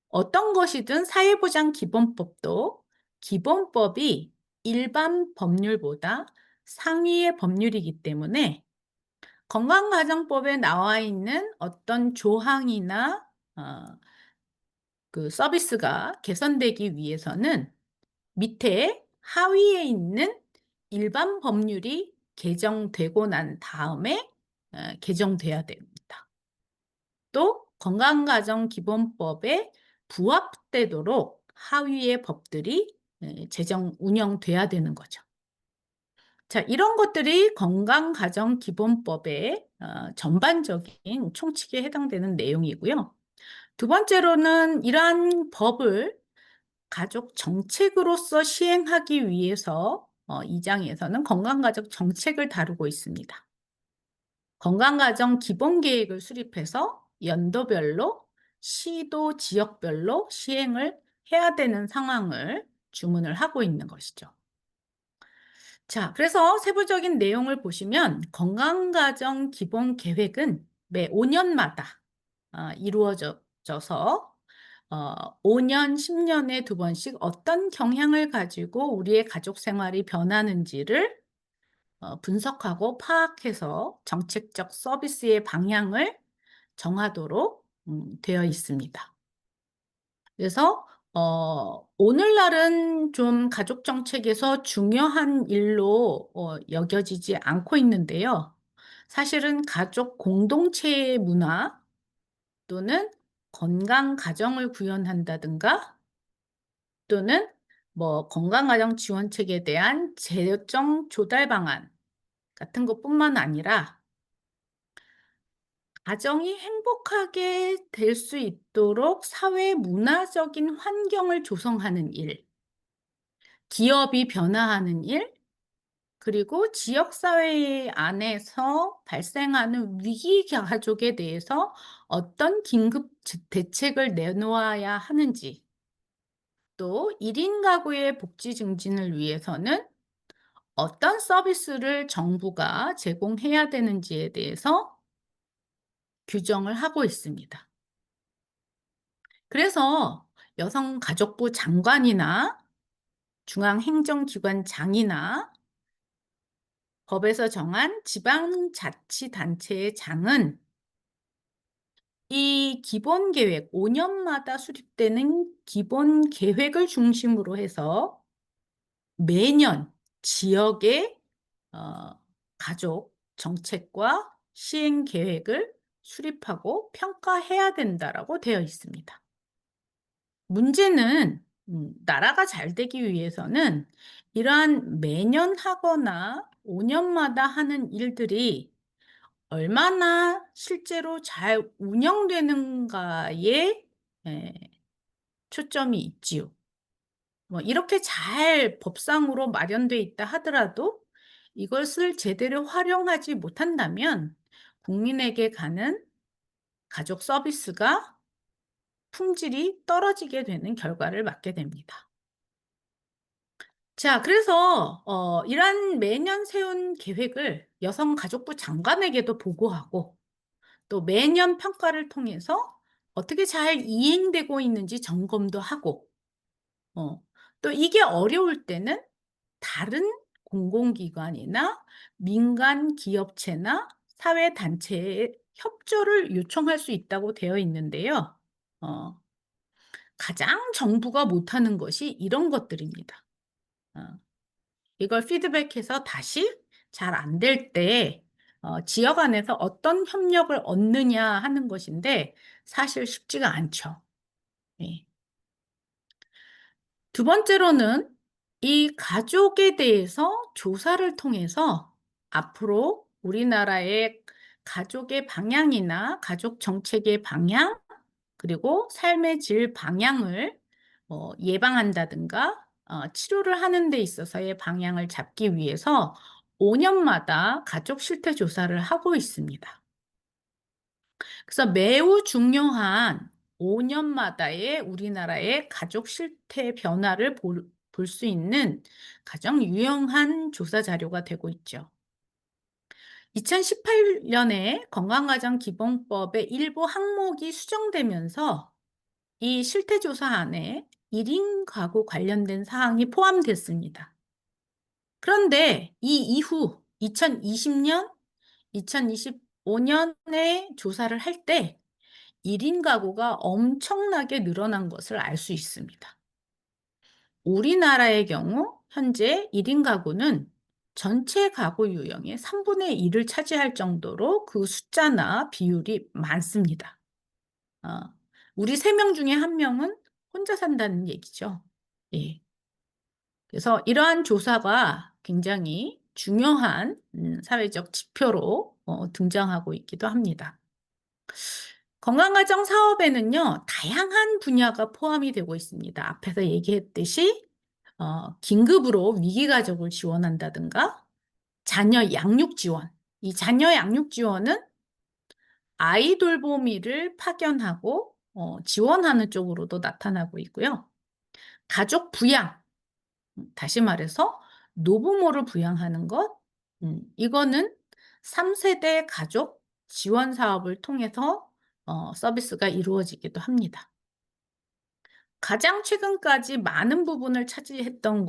어떤 것이든 사회보장기본법도 기본법이 일반 법률보다 상위의 법률이기 때문에 건강가정법에 나와 있는 어떤 조항이나 어, 그 서비스가 개선되기 위해서는 밑에 하위에 있는 일반 법률이 개정되고 난 다음에 개정돼야 됩니다. 또 건강가정기본법에 부합되도록 하위의 법들이 제정 운영돼야 되는 거죠. 자, 이런 것들이 건강가정기본법의 전반적인 총칙에 해당되는 내용이고요. 두 번째로는 이러한 법을 가족 정책으로서 시행하기 위해서 2장에서는 건강가족 정책을 다루고 있습니다. 건강가정 기본계획을 수립해서 연도별로 시도 지역별로 시행을 해야 되는 상황을 주문을 하고 있는 것이죠. 자, 그래서 세부적인 내용을 보시면 건강가정 기본계획은 매 5년마다 이루어져서 5년, 10년에 두 번씩 어떤 경향을 가지고 우리의 가족 생활이 변하는지를 분석하고 파악해서 정책적 서비스의 방향을 정하도록 되어 있습니다. 그래서 오늘날은 좀 가족 정책에서 중요한 일로 여겨지지 않고 있는데요. 사실은 가족 공동체의 문화 또는 건강 가정을 구현한다든가 또는 뭐 건강가정 지원책에 대한 재정 조달 방안 같은 것뿐만 아니라 가정이 행복하게 될 수 있도록 사회 문화적인 환경을 조성하는 일, 기업이 변화하는 일, 그리고 지역사회 안에서 발생하는 위기 가족에 대해서 어떤 긴급 대책을 내놓아야 하는지, 또 1인 가구의 복지 증진을 위해서는 어떤 서비스를 정부가 제공해야 되는지에 대해서 규정을 하고 있습니다. 그래서 여성가족부 장관이나 중앙행정기관장이나 법에서 정한 지방자치단체의 장은 이 기본계획, 5년마다 수립되는 기본계획을 중심으로 해서 매년 지역의 가족 정책과 시행 계획을 수립하고 평가해야 된다라고 되어 있습니다. 문제는 나라가 잘 되기 위해서는 이러한 매년 하거나 5년마다 하는 일들이 얼마나 실제로 잘 운영되는가에 에, 초점이 있지요. 뭐 이렇게 잘 법상으로 마련돼 있다 하더라도 이것을 제대로 활용하지 못한다면 국민에게 가는 가족 서비스가 품질이 떨어지게 되는 결과를 맞게 됩니다. 자, 그래서 이러한 매년 세운 계획을 여성가족부 장관에게도 보고하고 또 매년 평가를 통해서 어떻게 잘 이행되고 있는지 점검도 하고 또 이게 어려울 때는 다른 공공기관이나 민간 기업체나 사회단체의 협조를 요청할 수 있다고 되어 있는데요. 어, 가장 정부가 못하는 것이 이런 것들입니다. 어, 이걸 피드백해서 다시 잘 안 될 때 지역 안에서 어떤 협력을 얻느냐 하는 것인데 사실 쉽지가 않죠. 예. 두 번째로는 이 가족에 대해서 조사를 통해서 앞으로 우리나라의 가족의 방향이나 가족 정책의 방향, 그리고 삶의 질 방향을 예방한다든가 치료를 하는 데 있어서의 방향을 잡기 위해서 5년마다 가족 실태 조사를 하고 있습니다. 그래서 매우 중요한 5년마다의 우리나라의 가족 실태 변화를 볼 수 있는 가장 유용한 조사 자료가 되고 있죠. 2018년에 건강가정기본법의 일부 항목이 수정되면서 이 실태조사 안에 1인 가구 관련된 사항이 포함됐습니다. 그런데 이 이후 2020년, 2025년에 조사를 할 때 1인 가구가 엄청나게 늘어난 것을 알 수 있습니다. 우리나라의 경우 현재 1인 가구는 전체 가구 유형의 3분의 1을 차지할 정도로 그 숫자나 비율이 많습니다. 어, 우리 3명 중에 1명은 혼자 산다는 얘기죠. 예. 그래서 이러한 조사가 굉장히 중요한 사회적 지표로 등장하고 있기도 합니다. 건강가정 사업에는요, 다양한 분야가 포함이 되고 있습니다. 앞에서 얘기했듯이 긴급으로 위기가족을 지원한다든가 자녀 양육 지원. 이 자녀 양육 지원은 아이 돌보미를 파견하고 지원하는 쪽으로도 나타나고 있고요. 가족 부양, 다시 말해서 노부모를 부양하는 것, 이거는 3세대 가족 지원 사업을 통해서 서비스가 이루어지기도 합니다. 가장 최근까지 많은 부분을 차지했던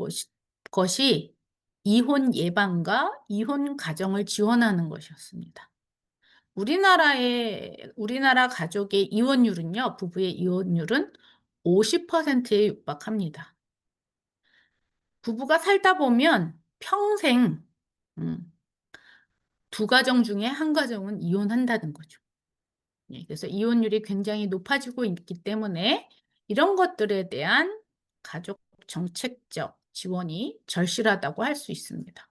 것이 이혼 예방과 이혼 가정을 지원하는 것이었습니다. 우리나라 가족의 이혼율은요, 부부의 이혼율은 50%에 육박합니다. 부부가 살다 보면 평생 두 가정 중에 한 가정은 이혼한다는 거죠. 예, 그래서 이혼율이 굉장히 높아지고 있기 때문에 이런 것들에 대한 가족 정책적 지원이 절실하다고 할 수 있습니다.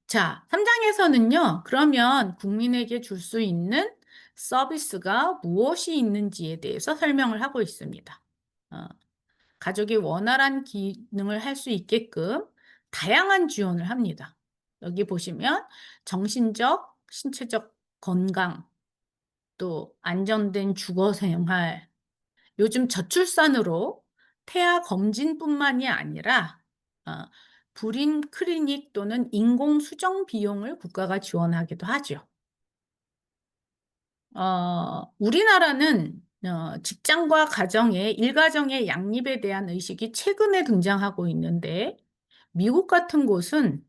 자, 3장에서는요, 그러면 국민에게 줄 수 있는 서비스가 무엇이 있는지에 대해서 설명을 하고 있습니다. 가족이 원활한 기능을 할 수 있게끔 다양한 지원을 합니다. 여기 보시면 정신적, 신체적 건강, 또 안정된 주거 생활, 요즘 저출산으로 태아 검진뿐만이 아니라 불임 클리닉 또는 인공 수정 비용을 국가가 지원하기도 하죠. 우리나라는 직장과 가정의 일가정의 양립에 대한 의식이 최근에 등장하고 있는데 미국 같은 곳은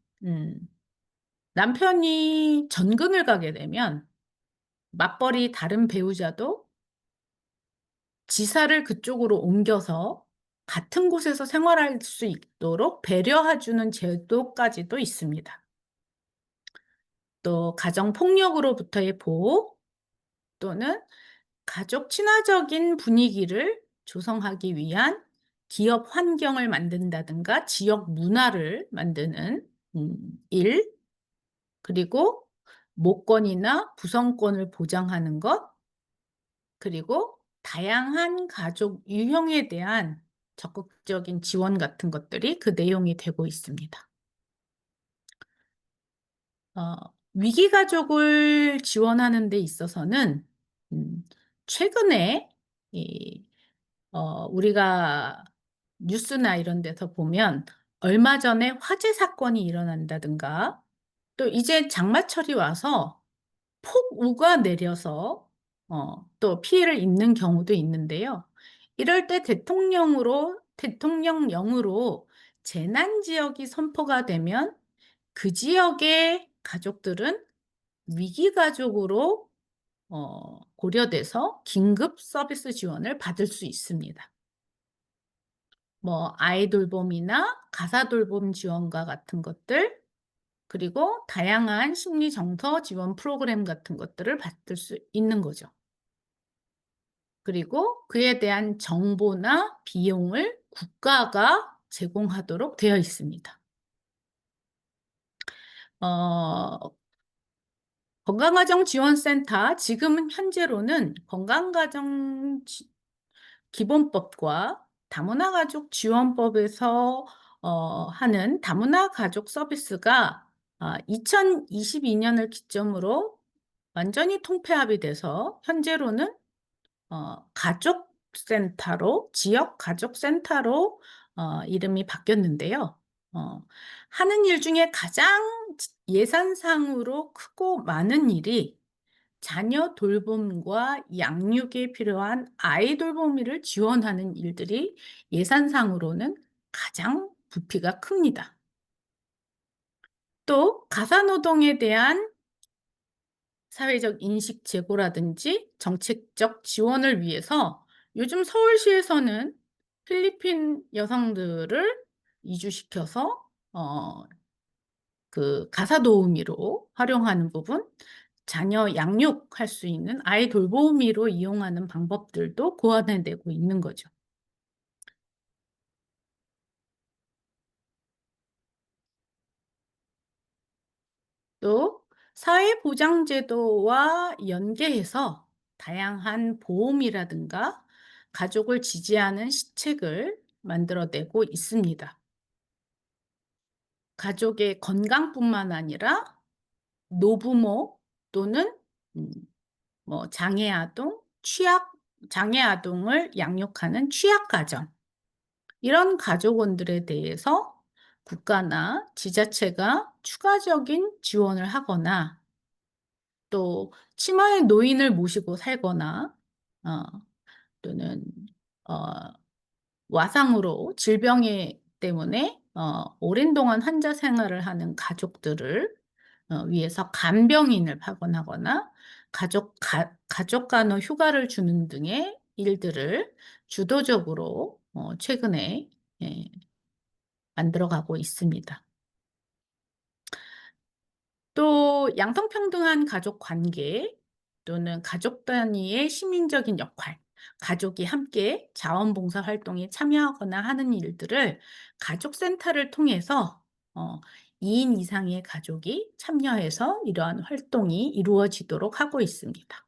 남편이 전근을 가게 되면 맞벌이 다른 배우자도 지사를 그쪽으로 옮겨서 같은 곳에서 생활할 수 있도록 배려해주는 제도까지도 있습니다. 또 가정폭력으로부터의 보호 또는 가족 친화적인 분위기를 조성하기 위한 기업 환경을 만든다든가 지역 문화를 만드는 일, 그리고 모권이나 구성권을 보장하는 것, 그리고 다양한 가족 유형에 대한 적극적인 지원 같은 것들이 그 내용이 되고 있습니다. 위기 가족을 지원하는 데 있어서는 최근에 우리가 뉴스나 이런 데서 보면 얼마 전에 화재 사건이 일어난다든가 또 이제 장마철이 와서 폭우가 내려서 또 피해를 입는 경우도 있는데요. 이럴 때 대통령령으로 재난 지역이 선포가 되면 그 지역의 가족들은 위기 가족으로 고려돼서 긴급 서비스 지원을 받을 수 있습니다. 뭐 아이 돌봄이나 가사 돌봄 지원과 같은 것들, 그리고 다양한 심리 정서 지원 프로그램 같은 것들을 받을 수 있는 거죠. 그리고 그에 대한 정보나 비용을 국가가 제공하도록 되어 있습니다. 어, 건강가정지원센터, 지금은 현재로는 기본법과 다문화가족지원법에서 하는 다문화가족 서비스가 2022년을 기점으로 완전히 통폐합이 돼서 현재로는 가족센터로, 지역가족센터로 이름이 바뀌었는데요. 어, 하는 일 중에 가장 예산상으로 크고 많은 일이 자녀 돌봄과 양육에 필요한 아이 돌보미를 지원하는 일들이 예산상으로는 가장 부피가 큽니다. 또 가사노동에 대한 사회적 인식 제고라든지 정책적 지원을 위해서 요즘 서울시에서는 필리핀 여성들을 이주시켜서 그 가사도우미로 활용하는 부분, 자녀 양육할 수 있는 아이 돌보미로 이용하는 방법들도 고안되고 있는 거죠. 또 사회보장제도와 연계해서 다양한 보험이라든가 가족을 지지하는 시책을 만들어내고 있습니다. 가족의 건강뿐만 아니라 노부모 또는 음, 뭐 장애아동, 장애아동을 양육하는 취약가정, 이런 가족원들에 대해서 국가나 지자체가 추가적인 지원을 하거나 또 치마의 노인을 모시고 살거나 어, 또는 어, 와상으로 질병에 때문에 오랜 동안 환자 생활을 하는 가족들을 위해서 간병인을 파견하거나 가족 간호 휴가를 주는 등의 일들을 주도적으로 최근에 예, 만들어가고 있습니다. 또 양성평등한 가족 관계 또는 가족 단위의 시민적인 역할, 가족이 함께 자원봉사 활동에 참여하거나 하는 일들을 가족센터를 통해서 2인 이상의 가족이 참여해서 이러한 활동이 이루어지도록 하고 있습니다.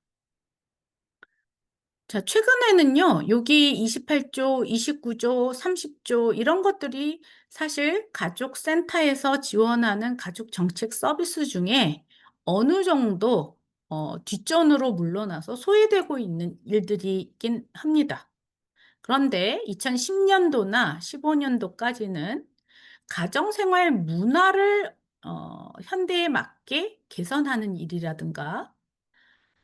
자, 최근에는요, 여기 28조, 29조, 30조 이런 것들이 사실 가족센터에서 지원하는 가족 정책 서비스 중에 어느 정도 뒷전으로 물러나서 소외되고 있는 일들이 있긴 합니다. 그런데 2010년도나 15년도까지는 가정생활 문화를 현대에 맞게 개선하는 일이라든가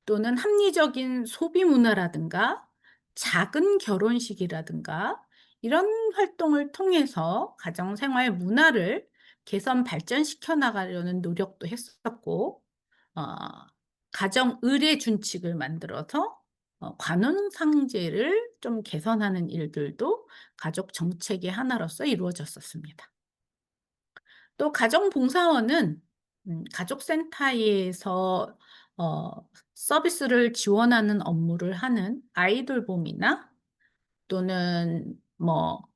또는 합리적인 소비 문화라든가 작은 결혼식이라든가 이런 활동을 통해서 가정생활 문화를 개선 발전시켜 나가려는 노력도 했었고 어, 가정 의례 준칙을 만들어서 관혼상제를 좀 개선하는 일들도 가족 정책의 하나로서 이루어졌었습니다. 또 가정봉사원은 가족센터에서 어, 서비스를 지원하는 업무를 하는 아이돌봄이나 또는 뭐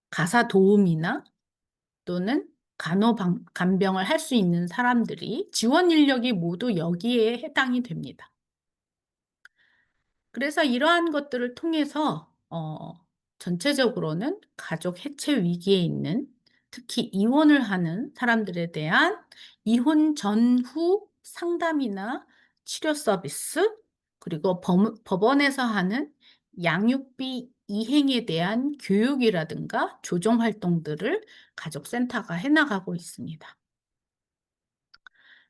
가사 도우미나 또는 간병을 할 수 있는 사람들이 지원 인력이 모두 여기에 해당이 됩니다. 그래서 이러한 것들을 통해서 전체적으로는 가족 해체 위기에 있는 특히 이혼을 하는 사람들에 대한 이혼 전후 상담이나 치료 서비스 그리고 법원에서 하는 양육비 이행에 대한 교육이라든가 조정 활동들을 가족센터가 해나가고 있습니다.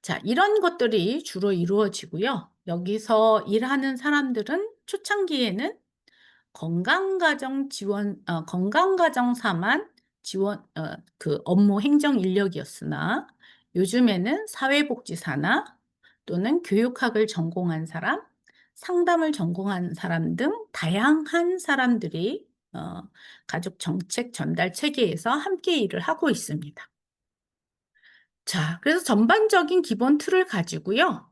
자, 이런 것들이 주로 이루어지고요. 여기서 일하는 사람들은 초창기에는 건강가정사만 지원, 그 업무 행정 인력이었으나 요즘에는 사회복지사나 또는 교육학을 전공한 사람, 상담을 전공한 사람 등 다양한 사람들이 가족 정책 전달 체계에서 함께 일을 하고 있습니다. 자, 그래서 전반적인 기본 틀을 가지고요.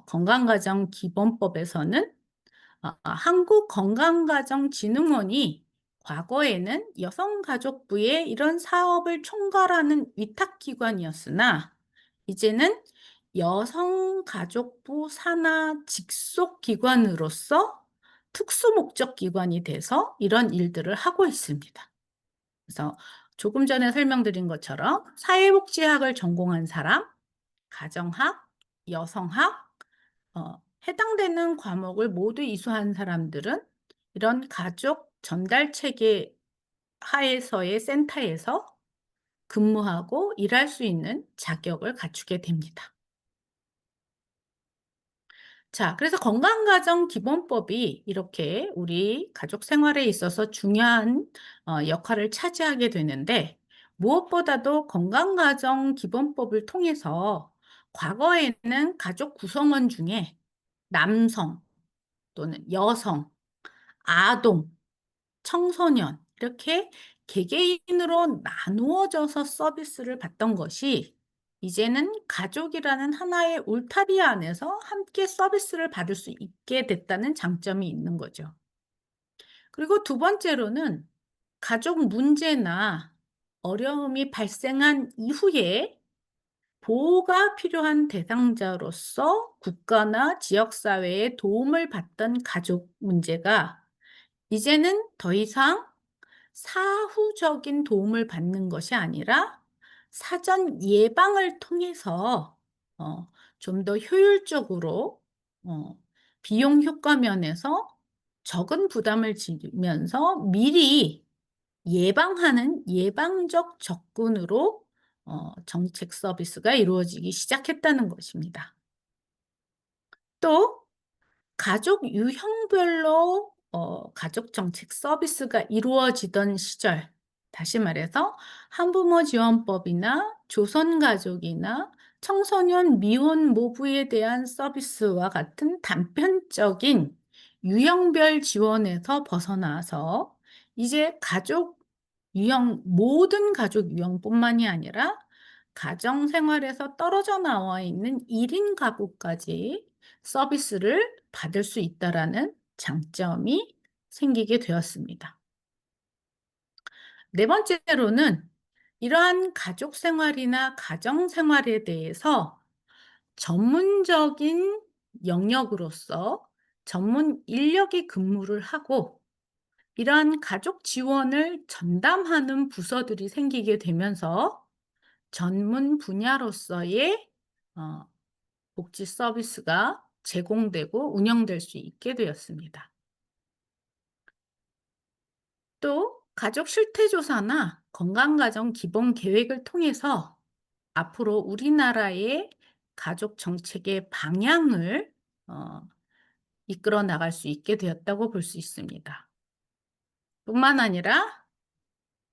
건강가정기본법에서는 한국건강가정진흥원이 과거에는 여성가족부에 이런 사업을 총괄하는 위탁기관이었으나, 이제는 여성가족부 산하 직속 기관으로서 특수목적 기관이 돼서 이런 일들을 하고 있습니다. 그래서 조금 전에 설명드린 것처럼 사회복지학을 전공한 사람, 가정학, 여성학, 해당되는 과목을 모두 이수한 사람들은 이런 가족 전달 체계 하에서의 센터에서 근무하고 일할 수 있는 자격을 갖추게 됩니다. 자, 그래서 건강가정기본법이 이렇게 우리 가족 생활에 있어서 중요한 역할을 차지하게 되는데, 무엇보다도 건강가정기본법을 통해서 과거에는 가족 구성원 중에 남성 또는 여성, 아동, 청소년 이렇게 개개인으로 나누어져서 서비스를 받던 것이, 이제는 가족이라는 하나의 울타리 안에서 함께 서비스를 받을 수 있게 됐다는 장점이 있는 거죠. 그리고 두 번째로는 가족 문제나 어려움이 발생한 이후에 보호가 필요한 대상자로서 국가나 지역사회의 도움을 받던 가족 문제가, 이제는 더 이상 사후적인 도움을 받는 것이 아니라 사전 예방을 통해서 좀 더 효율적으로, 어, 비용 효과 면에서 적은 부담을 지면서 미리 예방하는 예방적 접근으로 정책 서비스가 이루어지기 시작했다는 것입니다. 또 가족 유형별로 가족 정책 서비스가 이루어지던 시절, 다시 말해서 한부모 지원법이나 조선가족이나 청소년 미혼 모부에 대한 서비스와 같은 단편적인 유형별 지원에서 벗어나서 이제 가족 유형, 모든 가족 유형뿐만이 아니라 가정 생활에서 떨어져 나와 있는 1인 가구까지 서비스를 받을 수 있다라는 장점이 생기게 되었습니다. 네 번째로는 이러한 가족 생활이나 가정 생활에 대해서 전문적인 영역으로서 전문 인력이 근무를 하고, 이러한 가족 지원을 전담하는 부서들이 생기게 되면서 전문 분야로서의 어, 복지 서비스가 제공되고 운영될 수 있게 되었습니다. 또 가족 실태조사나 건강가정 기본 계획을 통해서 앞으로 우리나라의 가족 정책의 방향을 어, 이끌어 나갈 수 있게 되었다고 볼 수 있습니다. 뿐만 아니라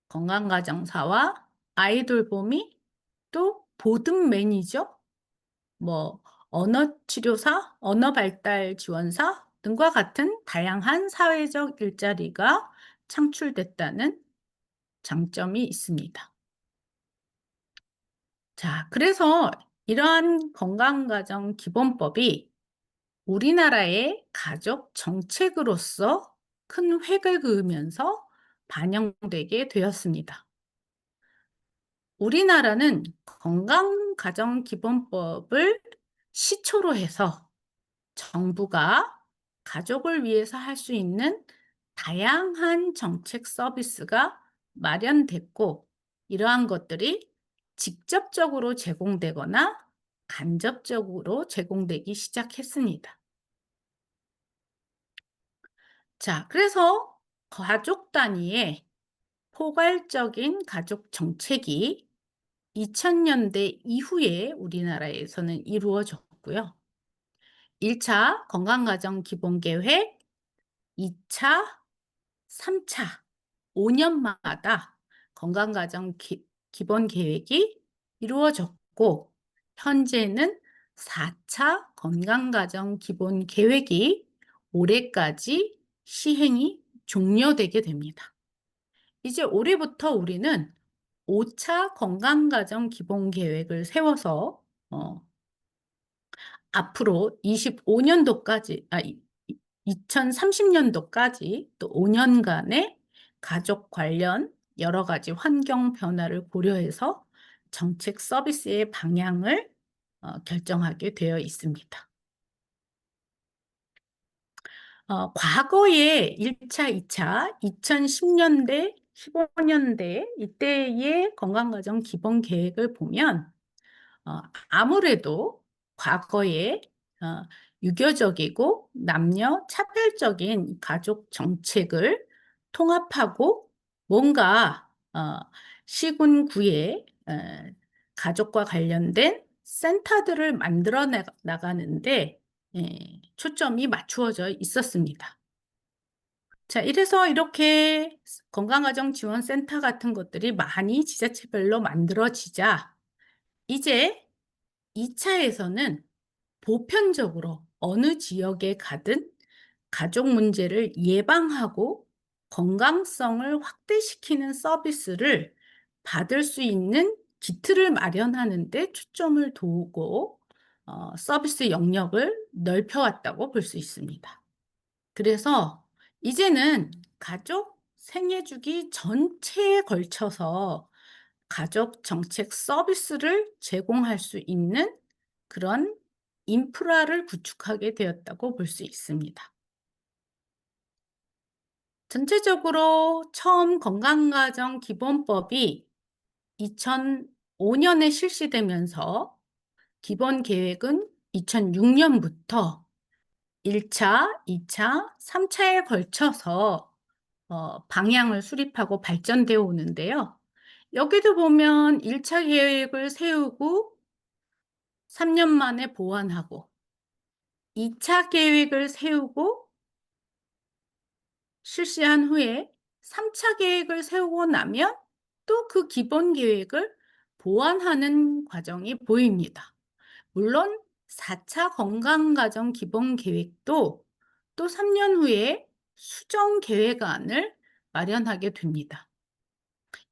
건강가정사와 아이돌봄이, 또 보듬 매니저, 뭐 언어치료사, 언어발달 지원사 등과 같은 다양한 사회적 일자리가 창출됐다는 장점이 있습니다. 자, 그래서 이러한 건강가정기본법이 우리나라의 가족 정책으로서 큰 획을 그으면서 반영되게 되었습니다. 우리나라는 건강가정기본법을 시초로 해서 정부가 가족을 위해서 할 수 있는 다양한 정책 서비스가 마련됐고, 이러한 것들이 직접적으로 제공되거나 간접적으로 제공되기 시작했습니다. 자, 그래서 가족 단위의 포괄적인 가족 정책이 2000년대 이후에 우리나라에서는 이루어졌고요. 1차 건강가정 기본계획, 2차, 3차, 5년마다 건강가정 기본계획이 이루어졌고, 현재는 4차 건강가정기본계획이 올해까지 시행이 종료되게 됩니다. 이제 올해부터 우리는 5차 건강가정기본계획을 세워서 앞으로 25년도까지, 2030년도까지 또 5년간의 가족 관련 여러 가지 환경 변화를 고려해서 정책 서비스의 방향을 결정하게 되어 있습니다. 과거에 1 차, 2 차, 2010 년대, 15 년대 이때의 건강가정 기본 계획을 보면 아무래도 과거에 어 유교적이고 남녀 차별적인 가족 정책을 통합하고 뭔가 시군구에 가족과 관련된 센터들을 만들어 나가는 데 초점이 맞추어져 있었습니다. 자, 이래서 이렇게 건강가정 지원센터 같은 것들이 많이 지자체별로 만들어지자 이제 2 차에서는 보편적으로 어느 지역에 가든 가족 문제를 예방하고 건강성을 확대시키는 서비스를 받을 수 있는 기틀을 마련하는 데 초점을 두고 서비스 영역을 넓혀 왔다고 볼 수 있습니다. 그래서 이제는 가족 생애 주기 전체에 걸쳐서 가족 정책 서비스를 제공할 수 있는 그런 인프라를 구축하게 되었다고 볼 수 있습니다. 전체적으로 처음 건강가정 기본법이 2005 년에 실시되면서 기본 계획은 2006 년부터 1 차, 2 차, 3 차에 걸쳐서 방향을 수립하고 발전되어 오는데요. 여기도 보면 1차 계획을 세우고 3년 만에 보완하고 2차 계획을 세우고 실시한 후에 3차 계획을 세우고 나면 또 그 기본 계획을 보완하는 과정이 보입니다. 물론 4차 건강가정 기본 계획도 또 3년 후에 수정 계획안을 마련하게 됩니다.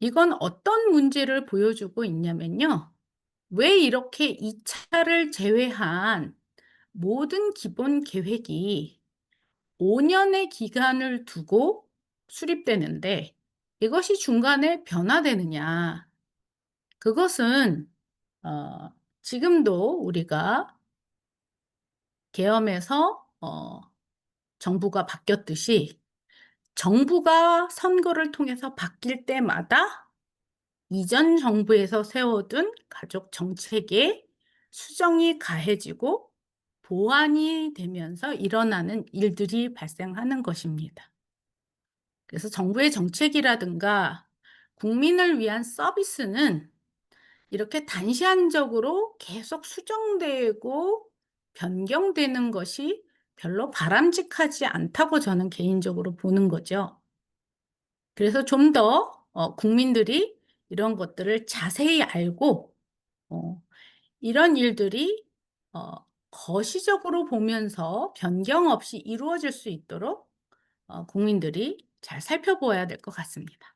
이건 어떤 문제를 보여주고 있냐면요. 왜 이렇게 2 차를 제외한 모든 기본 계획이 5 년의 기간을 두고 수립되는데 이것이 중간에 변화되느냐. 그것은 어 지금도 우리가 계엄에서 정부가 바뀌었듯이 정부가 선거를 통해서 바뀔 때마다 이전 정부에서 세워둔 가족 정책에 수정이 가해지고 보완이 되면서 일어나는 일들이 발생하는 것입니다. 그래서 정부의 정책이라든가 국민을 위한 서비스는 이렇게 단시한적으로 계속 수정되고 변경되는 것이 별로 바람직하지 않다고 저는 개인적으로 보는 거죠. 그래서 좀 더 국민들이 이런 것들을 자세히 알고 어 이런 일들이 어 거시적으로 보면서 변경 없이 이루어질 수 있도록 국민들이 잘 살펴보아야 될 것 같습니다.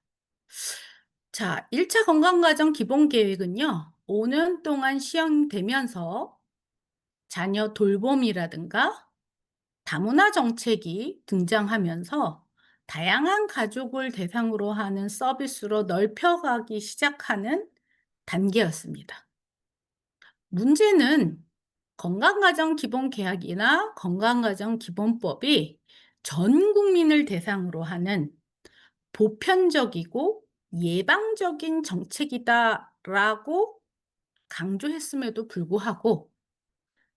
자, 1차 건강가정 기본 계획은요. 5년 동안 시행되면서 자녀 돌봄이라든가 다문화 정책이 등장하면서 다양한 가족을 대상으로 하는 서비스로 넓혀가기 시작하는 단계였습니다. 문제는 건강가정 기본계약이나 건강가정 기본법이 전 국민을 대상으로 하는 보편적이고 예방적인 정책이다라고 강조했음에도 불구하고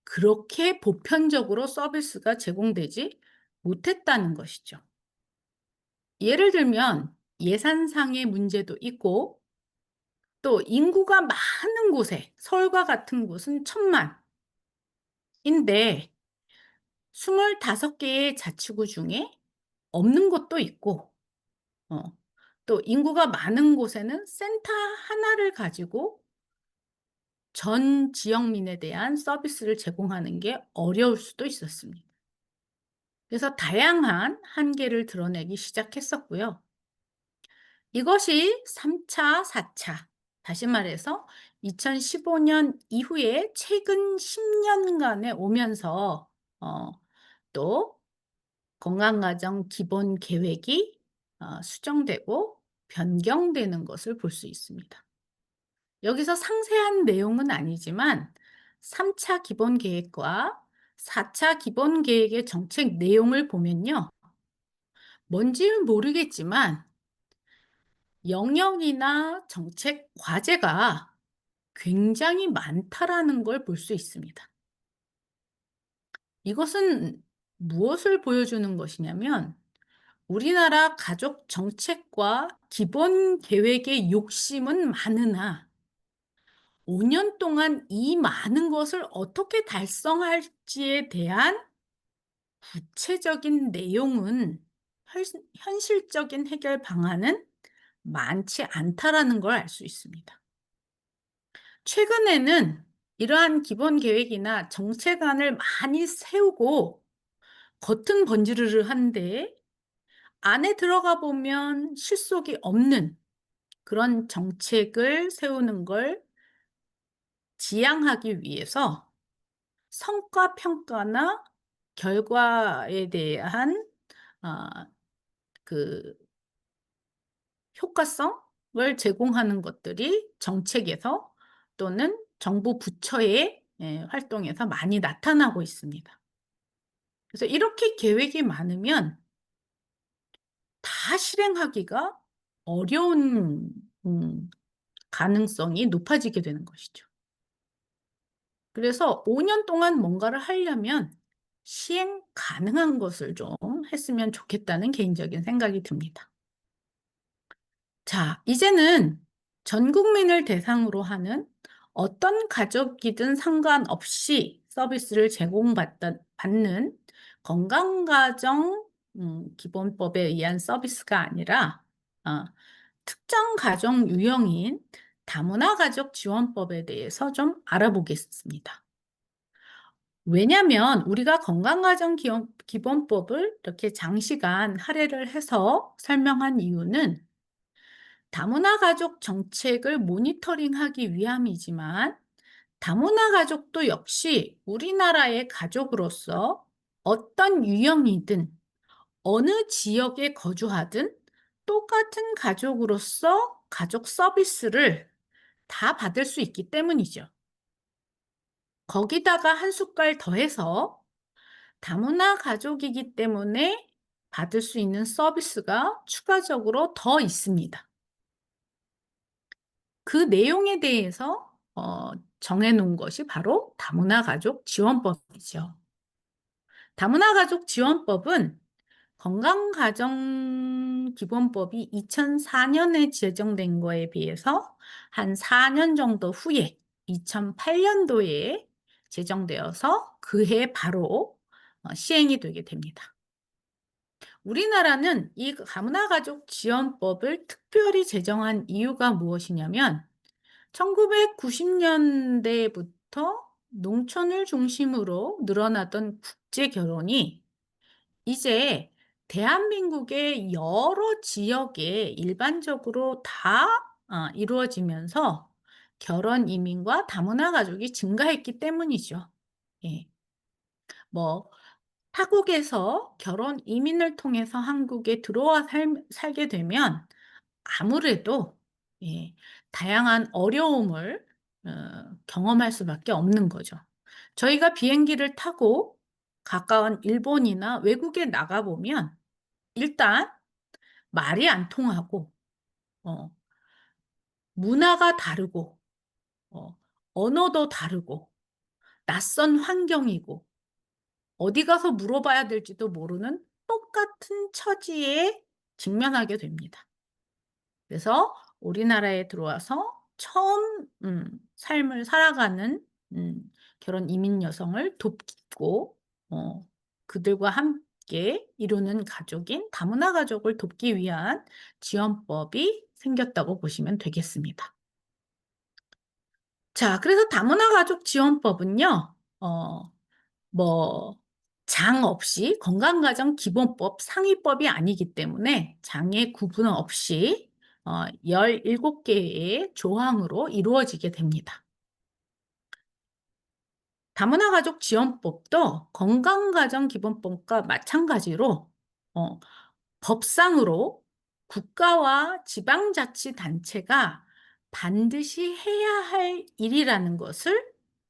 그렇게 보편적으로 서비스가 제공되지 못했다는 것이죠. 예를 들면 예산상의 문제도 있고 또 인구가 많은 곳에 서울과 같은 곳은 1,000만인데 25 개의 자치구 중에 없는 곳도 있고 어 또 인구가 많은 곳에는 센터 하나를 가지고 전 지역민에 대한 서비스를 제공하는 게 어려울 수도 있었습니다. 그래서 다양한 한계를 드러내기 시작했었고요. 이것이 3 차, 4 차 다시 말해서 2015년 이후에 최근 10 년간에 오면서 또 건강가정 기본 계획이 수정되고 변경되는 것을 볼 수 있습니다. 여기서 상세한 내용은 아니지만 3차 기본 계획과 4차 기본 계획의 정책 내용을 보면요. 뭔지는 모르겠지만 영역이나 정책 과제가 굉장히 많다라는 걸 볼 수 있습니다. 이것은 무엇을 보여주는 것이냐면 우리나라 가족 정책과 기본 계획의 욕심은 많으나 5년 동안 이 많은 것을 어떻게 달성할지에 대한 구체적인 내용은 현실적인 해결 방안은 많지 않다라는 걸 알 수 있습니다. 최근에는 이러한 기본 계획이나 정책안을 많이 세우고 겉은 번지르르한데 안에 들어가 보면 실속이 없는 그런 정책을 세우는 걸 지양하기 위해서 성과 평가나 결과에 대한 아 그 효과성을 제공하는 것들이 정책에서 또는 정부 부처의 활동에서 많이 나타나고 있습니다. 그래서 이렇게 계획이 많으면 다 실행하기가 어려운 가능성이 높아지게 되는 것이죠. 그래서 5년 동안 뭔가를 하려면 시행 가능한 것을 좀 했으면 좋겠다는 개인적인 생각이 듭니다. 자, 이제는 전 국민을 대상으로 하는 어떤 가족이든 상관없이 서비스를 받는 건강가정 기본법에 의한 서비스가 아니라 어, 특정 가정 유형인 다문화 가족 지원법에 대해서 좀 알아보겠습니다. 왜냐하면 우리가 기본법을 이렇게 장시간 할애를 해서 설명한 이유는 다문화 가족 정책을 모니터링하기 위함이지만 다문화 가족도 역시 우리나라의 가족으로서 어떤 유형이든 어느 지역에 거주하든 똑같은 가족으로서 가족 서비스를 다 받을 수 있기 때문이죠. 거기다가 한 숟갈 더해서 다문화 가족이기 때문에 받을 수 있는 서비스가 추가적으로 더 있습니다. 그 내용에 대해서 정해 놓은 것이 바로 다문화 가족 지원법이죠. 다문화 가족 지원법은 건강가정기본법이 2004년에 제정된 거에 비해서 한 4년 정도 후에 2008년도에 제정되어서 그해 바로 시행이 되게 됩니다. 우리나라는 이 다문화 가족 지원법을 특별히 제정한 이유가 무엇이냐면 1990년대부터 농촌을 중심으로 늘어나던 국제 결혼이 이제 대한민국의 여러 지역에 일반적으로 다 이루어지면서 결혼 이민과 다문화 가족이 증가했기 때문이죠. 예. 뭐 타국에서 결혼 이민을 통해서 한국에 들어와 살게 되면 아무래도 예, 다양한 어려움을 경험할 수밖에 없는 거죠. 저희가 비행기를 타고 가까운 일본이나 외국에 나가 보면 일단 말이 안 통하고 어, 문화가 다르고 어, 언어도 다르고 낯선 환경이고 어디 가서 물어봐야 될지도 모르는 똑같은 처지에 직면하게 됩니다. 그래서 우리나라에 들어와서 처음 삶을 살아가는 음, 결혼 이민 여성을 돕고 그들과 함께 이루는 가족인 다문화 가족을 돕기 위한 지원법이 생겼다고 보시면 되겠습니다. 자, 그래서 다문화 가족 지원법은요, 뭐, 장 없이 건강가정 기본법 상위법이 아니기 때문에 장의 구분 없이 17개의 조항으로 이루어지게 됩니다. 다문화 가족 지원법도 건강가정 기본법과 마찬가지로 법상으로 국가와 지방자치단체가 반드시 해야 할 일이라는 것을,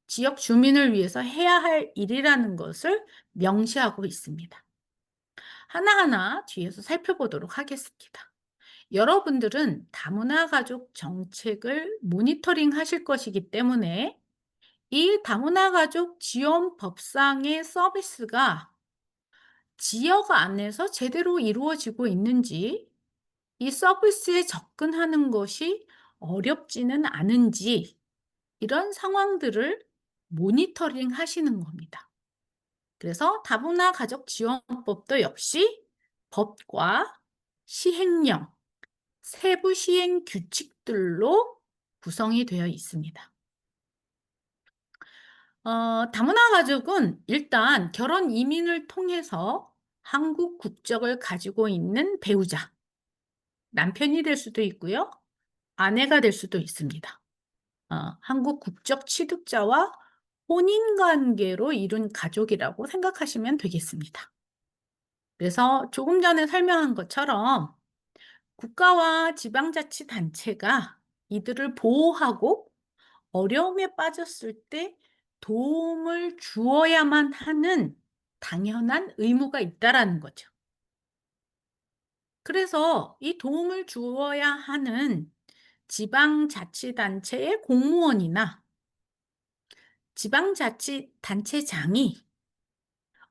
지역 주민을 위해서 해야 할 일이라는 것을 명시하고 있습니다. 하나하나 뒤에서 살펴보도록 하겠습니다. 여러분들은 다문화 가족 정책을 모니터링 하실 것이기 때문에 이 다문화 가족 지원 법상의 서비스가 지역 안에서 제대로 이루어지고 있는지, 이 서비스에 접근하는 것이 어렵지는 않은지, 이런 상황들을 모니터링 하시는 겁니다. 그래서 다문화 가족 지원법도 역시 법과 시행령, 세부 시행 규칙들로 구성이 되어 있습니다. 다문화 가족은 일단 결혼 이민을 통해서 한국 국적을 가지고 있는 배우자, 남편이 될 수도 있고요, 아내가 될 수도 있습니다. 한국 국적 취득자와 혼인 관계로 이룬 가족이라고 생각하시면 되겠습니다. 그래서 조금 전에 설명한 것처럼 국가와 지방자치단체가 이들을 보호하고 어려움에 빠졌을 때 도움을 주어야만 하는 당연한 의무가 있다라는 거죠. 그래서 이 도움을 주어야 하는 지방자치단체의 공무원이나 지방자치단체장이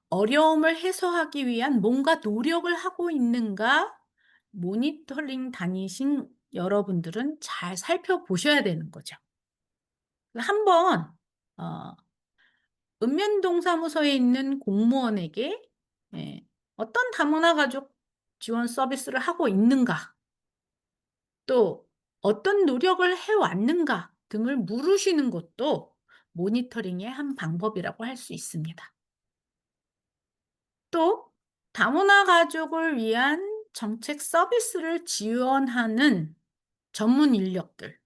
어려움을 해소하기 위한 뭔가 노력을 하고 있는가, 모니터링 다니신 여러분들은 잘 살펴보셔야 되는 거죠. 한번 어 읍면동사무소에 있는 공무원에게 예 어떤 다문화 가족 지원 서비스를 하고 있는가, 또 어떤 노력을 해 왔는가 등을 물으시는 것도 모니터링의 한 방법이라고 할 수 있습니다. 또 다문화 가족을 위한 정책 서비스를 지원하는 전문 인력들,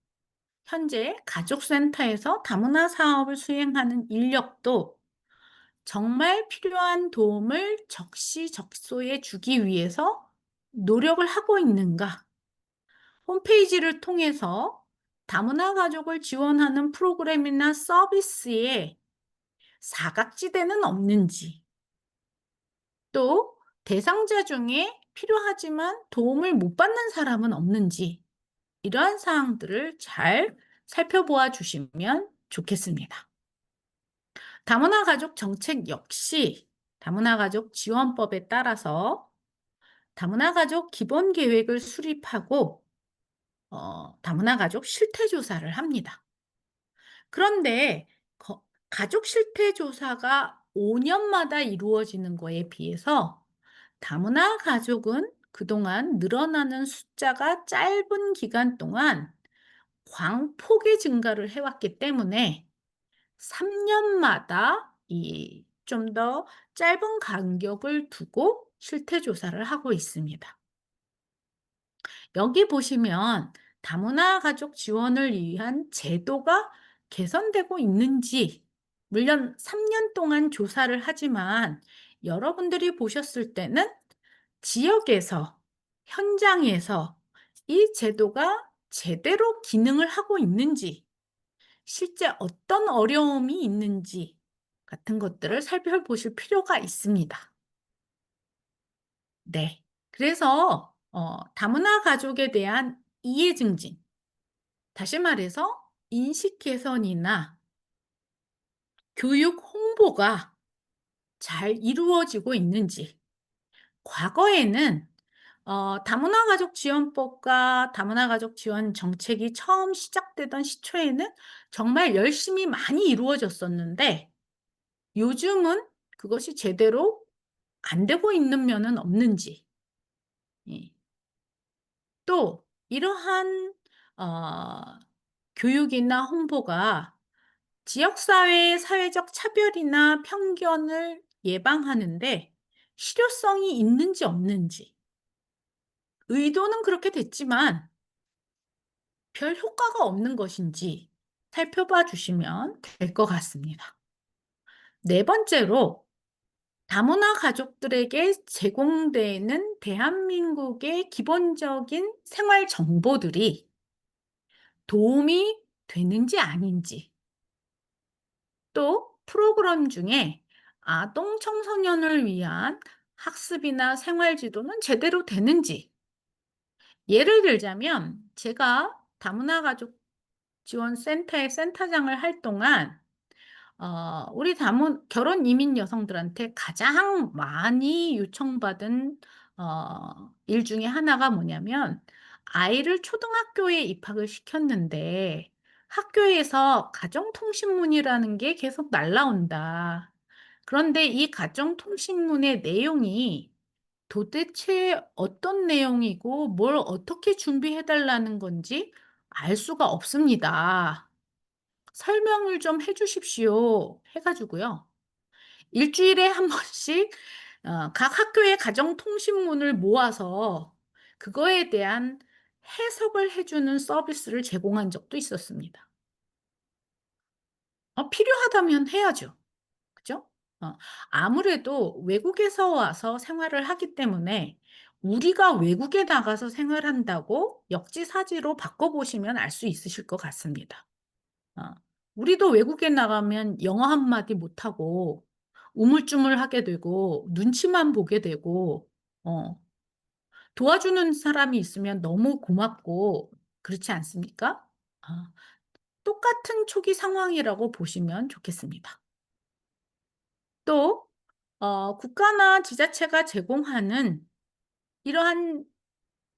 현재 가족센터에서 다문화 사업을 수행하는 인력도 정말 필요한 도움을 적시적소에 주기 위해서 노력을 하고 있는가? 홈페이지를 통해서 다문화 가족을 지원하는 프로그램이나 서비스에 사각지대는 없는지, 또 대상자 중에 필요하지만 도움을 못 받는 사람은 없는지, 이러한 사항들을 잘 살펴보아 주시면 좋겠습니다. 다문화 가족 정책 역시 다문화 가족 지원법에 따라서 다문화 가족 기본 계획을 수립하고 다문화 가족 실태 조사를 합니다. 그런데 가족 실태 조사가 5년마다 이루어지는 거에 비해서 다문화 가족은 그동안 늘어나는 숫자가 짧은 기간 동안 광폭의 증가를 해왔기 때문에 3년마다 이 좀 더 짧은 간격을 두고 실태 조사를 하고 있습니다. 여기 보시면 다문화 가족 지원을 위한 제도가 개선되고 있는지, 물론 3년 동안 조사를 하지만 여러분들이 보셨을 때는 지역에서, 현장에서 이 제도가 제대로 기능을 하고 있는지, 실제 어떤 어려움이 있는지 같은 것들을 살펴보실 필요가 있습니다. 네. 그래서 다문화 가족에 대한 이해 증진, 다시 말해서 인식 개선이나 교육 홍보가 잘 이루어지고 있는지, 과거에는 다문화 가족 지원법과 다문화 가족 지원 정책이 처음 시작되던 시초에는 정말 열심히 많이 이루어졌었는데 요즘은 그것이 제대로 안 되고 있는 면은 없는지, 예. 또 이러한 어 교육이나 홍보가 지역사회의 사회적 차별이나 편견을 예방하는 데 실효성이 있는지 없는지, 의도는 그렇게 됐지만 별 효과가 없는 것인지 살펴봐 주시면 될 것 같습니다. 네 번째로 다문화 가족들에게 제공되는 대한민국의 기본적인 생활 정보들이 도움이 되는지 아닌지, 또 프로그램 중에 아동 청소년을 위한 학습이나 생활 지도는 제대로 되는지, 예를 들자면 제가 다문화 가족 지원 센터의 센터장을 할 동안 우리 결혼 이민 여성들한테 가장 많이 요청받은 일 중에 하나가 뭐냐면, 아이를 초등학교에 입학을 시켰는데 학교에서 가정통신문이라는 게 계속 날라온다. 그런데 이 가정통신문의 내용이 도대체 어떤 내용이고 뭘 어떻게 준비해 달라는 건지 알 수가 없습니다. 설명을 좀 해 주십시오 해 가지고요. 일 주일에 한 번씩 각 학교의 가정통신문을 모아서 그거에 대한 해석을 해 주는 서비스를 제공한 적도 있었습니다. 필요하다면 해야죠. 그죠? 어 아무래도 외국에서 와서 생활을 하기 때문에 우리가 외국에 나가서 생활한다고 역지사지로 바꿔 보시면 알 수 있으실 것 같습니다. 어. 우리도 외국에 나가면 영어 한마디 못하고 우물쭈물하게 되고 눈치만 보게 되고, 어 도와주는 사람이 있으면 너무 고맙고 그렇지 않습니까? 아, 똑같은 초기 상황이라고 보시면 좋겠습니다. 또 국가나 지자체가 제공하는 이러한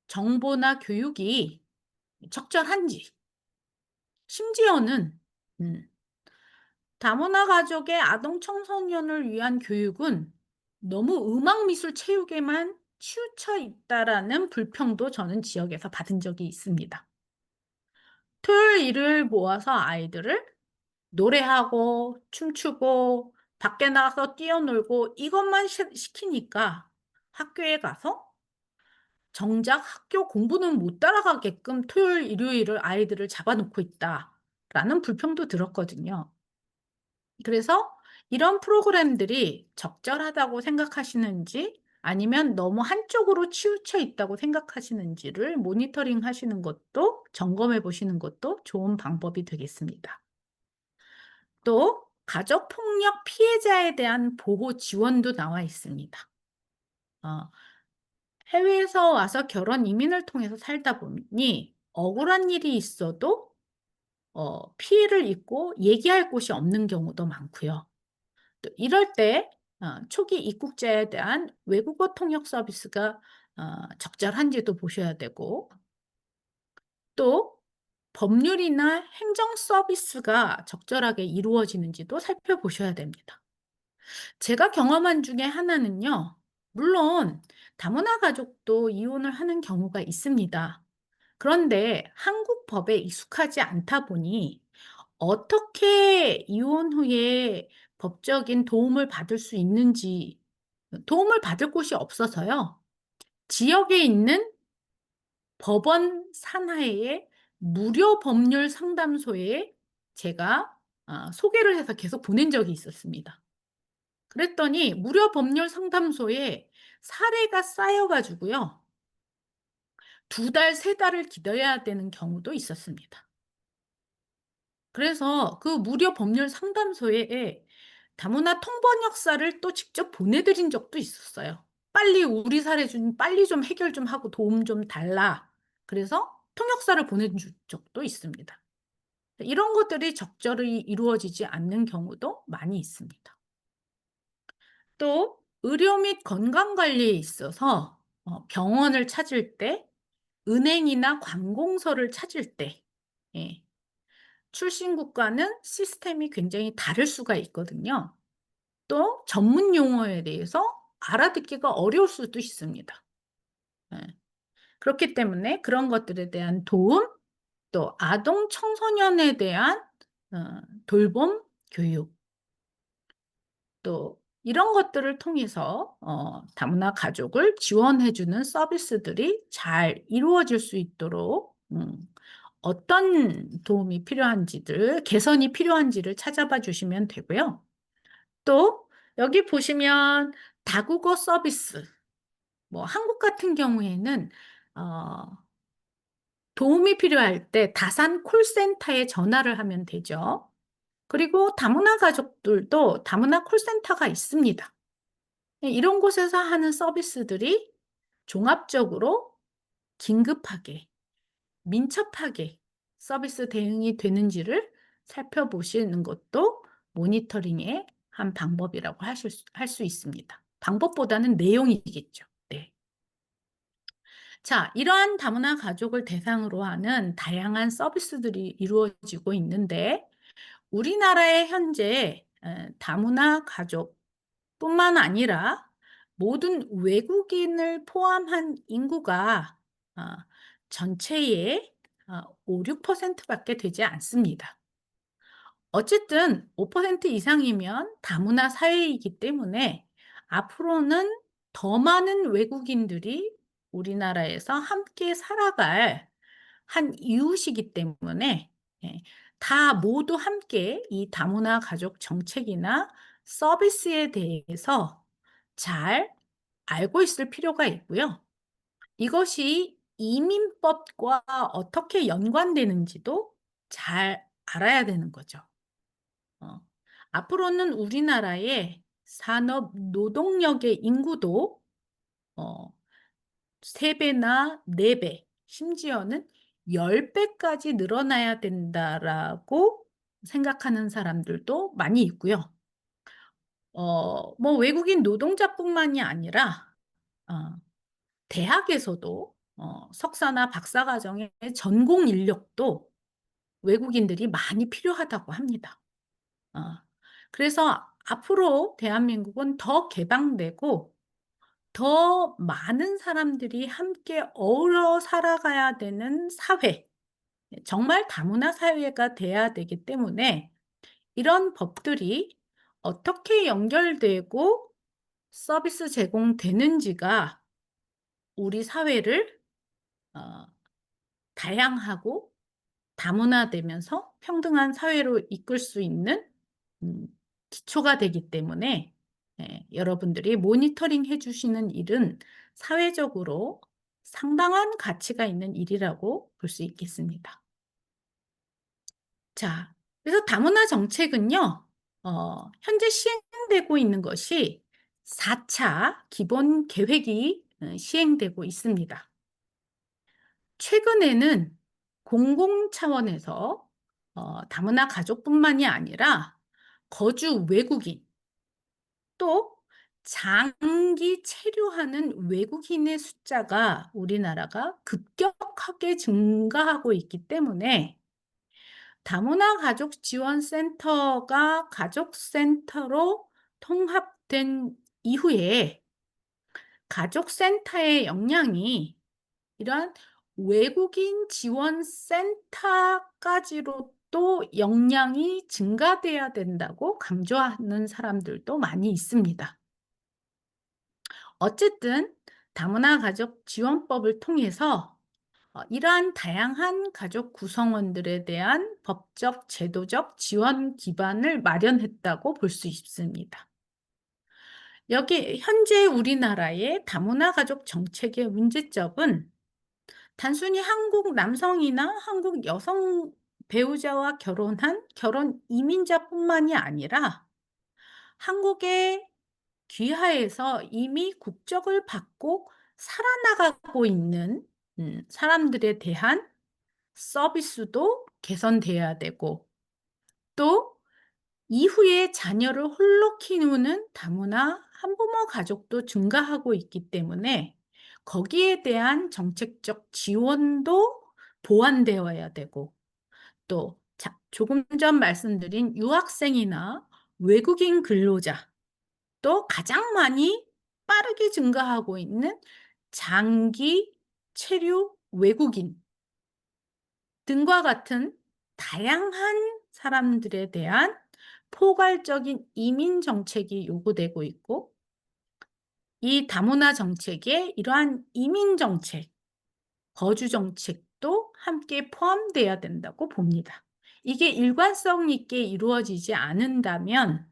정보나 교육이 적절한지, 심지어는 음 다문화 가족의 아동 청소년을 위한 교육은 너무 음악 미술 체육에만 치우쳐 있다라는 불평도 저는 지역에서 받은 적이 있습니다. 토요일, 일요일 모아서 아이들을 노래하고 춤추고 밖에 나가서 뛰어놀고 이것만 시키니까 학교에 가서 정작 학교 공부는 못 따라가게끔 토요일, 일요일을 아이들을 잡아놓고 있다라는 불평도 들었거든요. 그래서 이런 프로그램들이 적절하다고 생각하시는지, 아니면 너무 한쪽으로 치우쳐 있다고 생각하시는지를 모니터링 하시는 것도, 점검해 보시는 것도 좋은 방법이 되겠습니다. 또 가족폭력 피해자에 대한 보호 지원도 나와 있습니다. 어, 해외에서 와서 결혼 이민을 통해서 살다 보니 억울한 일이 있어도 피해를 입고 얘기할 곳이 없는 경우도 많고요. 또 이럴 때 초기 입국자에 대한 외국어 통역 서비스가 적절한지도 보셔야 되고, 또 법률이나 행정 서비스가 적절하게 이루어지는지도 살펴보셔야 됩니다. 제가 경험한 중에 하나는요, 물론 다문화 가족도 이혼을 하는 경우가 있습니다. 그런데 한국 법에 익숙하지 않다 보니 어떻게 이혼 후에 법적인 도움을 받을 수 있는지, 도움을 받을 곳이 없어서요. 지역에 있는 법원 산하의 무료 법률 상담소에 제가 소개를 해서 계속 보낸 적이 있었습니다. 그랬더니 무료 법률 상담소에 사례가 쌓여 가지고요. 2달, 3달을 기다려야 되는 경우도 있었습니다. 그래서 그 무료 법률 상담소에 다문화 통번역사를 또 직접 보내드린 적도 있었어요. 빨리 우리 사례 좀 빨리 좀 해결 좀 하고 도움 좀 달라. 그래서 통역사를 보내준 적도 있습니다. 이런 것들이 적절히 이루어지지 않는 경우도 많이 있습니다. 또 의료 및 건강관리에 있어서 병원을 찾을 때, 은행이나 관공서를 찾을 때, 예, 출신국가는 시스템이 굉장히 다를 수가 있거든요. 또 전문 용어에 대해서 알아듣기가 어려울 수도 있습니다. 예. 그렇기 때문에 그런 것들에 대한 도움, 또 아동 청소년에 대한 돌봄 교육, 또 이런 것들을 통해서 다문화 가족을 지원해 주는 서비스들이 잘 이루어질 수 있도록 어떤 도움이 필요한지들, 개선이 필요한지를 찾아봐 주시면 되고요. 또 여기 보시면 다국어 서비스, 뭐 한국 같은 경우에는 어 도움이 필요할 때 다산 콜센터에 전화를 하면 되죠. 그리고 다문화 가족들도 다문화 콜센터가 있습니다. 네, 이런 곳에서 하는 서비스들이 종합적으로 긴급하게, 민첩하게 서비스 대응이 되는지를 살펴보시는 것도 모니터링의 한 방법이라고 할 수 있습니다. 방법보다는 내용이겠죠. 네. 자, 이러한 다문화 가족을 대상으로 하는 다양한 서비스들이 이루어지고 있는데, 우리나라의 현재 다문화 가족뿐만 아니라 모든 외국인을 포함한 인구가 전체의 5~6%밖에 되지 않습니다. 어쨌든 5% 이상이면 다문화 사회이기 때문에 앞으로는 더 많은 외국인들이 우리나라에서 함께 살아갈 한 이웃이기 때문에, 예, 다 모두 함께 이 다문화 가족 정책이나 서비스에 대해서 잘 알고 있을 필요가 있고요. 이것이 이민법과 어떻게 연관되는지도 잘 알아야 되는 거죠. 어, 앞으로는 우리나라의 산업 노동력의 인구도 어, 3배나 4배, 심지어는 10배까지 늘어나야 된다라고 생각하는 사람들도 많이 있고요. 뭐 외국인 노동자뿐만이 아니라 어, 대학에서도 석사나 박사 과정의 전공 인력도 외국인들이 많이 필요하다고 합니다. 어, 그래서 앞으로 대한민국은 더 개방되고 더 많은 사람들이 함께 어우러 살아가야 되는 사회, 정말 다문화 사회가 돼야 되기 때문에 이런 법들이 어떻게 연결되고 서비스 제공되는지가 우리 사회를 어, 다양하고 다문화되면서 평등한 사회로 이끌 수 있는 음, 기초가 되기 때문에, 여러분들이 모니터링 해주시는 일은 사회적으로 상당한 가치가 있는 일이라고 볼 수 있겠습니다. 자, 그래서 다문화 정책은요, 현재 시행되고 있는 것이 4차 기본 계획이 시행되고 있습니다. 최근에는 공공 차원에서 다문화 가족뿐만이 아니라 거주 외국인, 또 장기 체류하는 외국인의 숫자가 우리나라가 급격하게 증가하고 있기 때문에 다문화 가족 지원 센터가 가족센터로 통합된 이후에 가족센터의 역량이 이런 외국인 지원 센터까지로 또 역량이 증가돼야 된다고 강조하는 사람들도 많이 있습니다. 어쨌든 다문화 가족 지원법을 통해서 이러한 다양한 가족 구성원들에 대한 법적, 제도적 지원 기반을 마련했다고 볼 수 있습니다. 여기 현재 우리나라의 다문화 가족 정책의 문제점은 단순히 한국 남성이나 한국 여성 배우자와 결혼한 결혼 이민자뿐만이 아니라 한국에 귀화해서 이미 국적을 받고 살아나가고 있는 사람들에 대한 서비스도 개선돼야 되고, 또 이후에 자녀를 홀로 키우는 다문화 한부모 가족도 증가하고 있기 때문에 거기에 대한 정책적 지원도 보완되어야 되고, 또 조금 전 말씀드린 유학생이나 외국인 근로자, 또 가장 많이 빠르게 증가하고 있는 장기 체류 외국인 등과 같은 다양한 사람들에 대한 포괄적인 이민 정책이 요구되고 있고, 이 다문화 정책에 이러한 이민 정책, 거주 정책도 함께 포함돼야 된다고 봅니다. 이게 일관성 있게 이루어지지 않는다면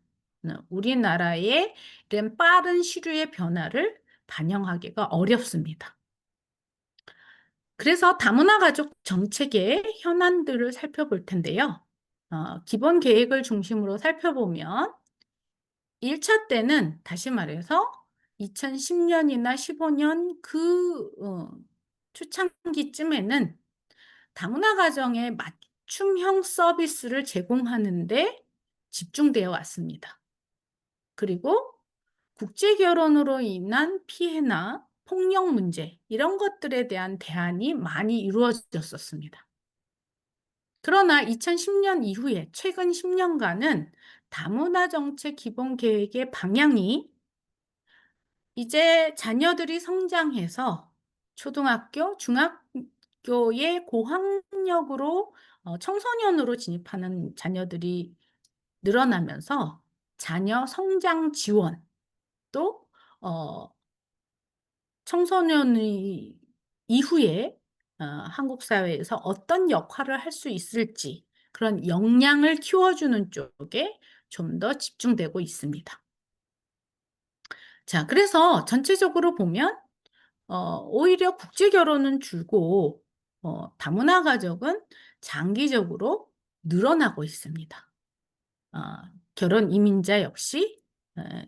우리나라의 이런 빠른 시류의 변화를 반영하기가 어렵습니다. 그래서 다문화 가족 정책의 현안들을 살펴볼 텐데요. 기본 계획을 중심으로 살펴보면 1차 때는 다시 말해서 2010년이나 15년 초창기쯤에는 다문화 가정에 맞춤형 서비스를 제공하는데 집중되어 왔습니다. 그리고 국제 결혼으로 인한 피해나 폭력 문제 이런 것들에 대한 대안이 많이 이루어졌었습니다. 그러나 2010년 이후에 최근 10년간은 다문화 정책 기본 계획의 방향이 이제 자녀들이 성장해서 초등학교, 중학교의 고학력으로 청소년으로 진입하는 자녀들이 늘어나면서 자녀 성장 지원 또 청소년의 이후에 한국 사회에서 어떤 역할을 할 수 있을지 그런 역량을 키워주는 쪽에 좀 더 집중되고 있습니다. 자, 그래서 전체적으로 보면 오히려 국제 결혼은 줄고 다문화 가족은 장기적으로 늘어나고 있습니다. 어, 결혼 이민자 역시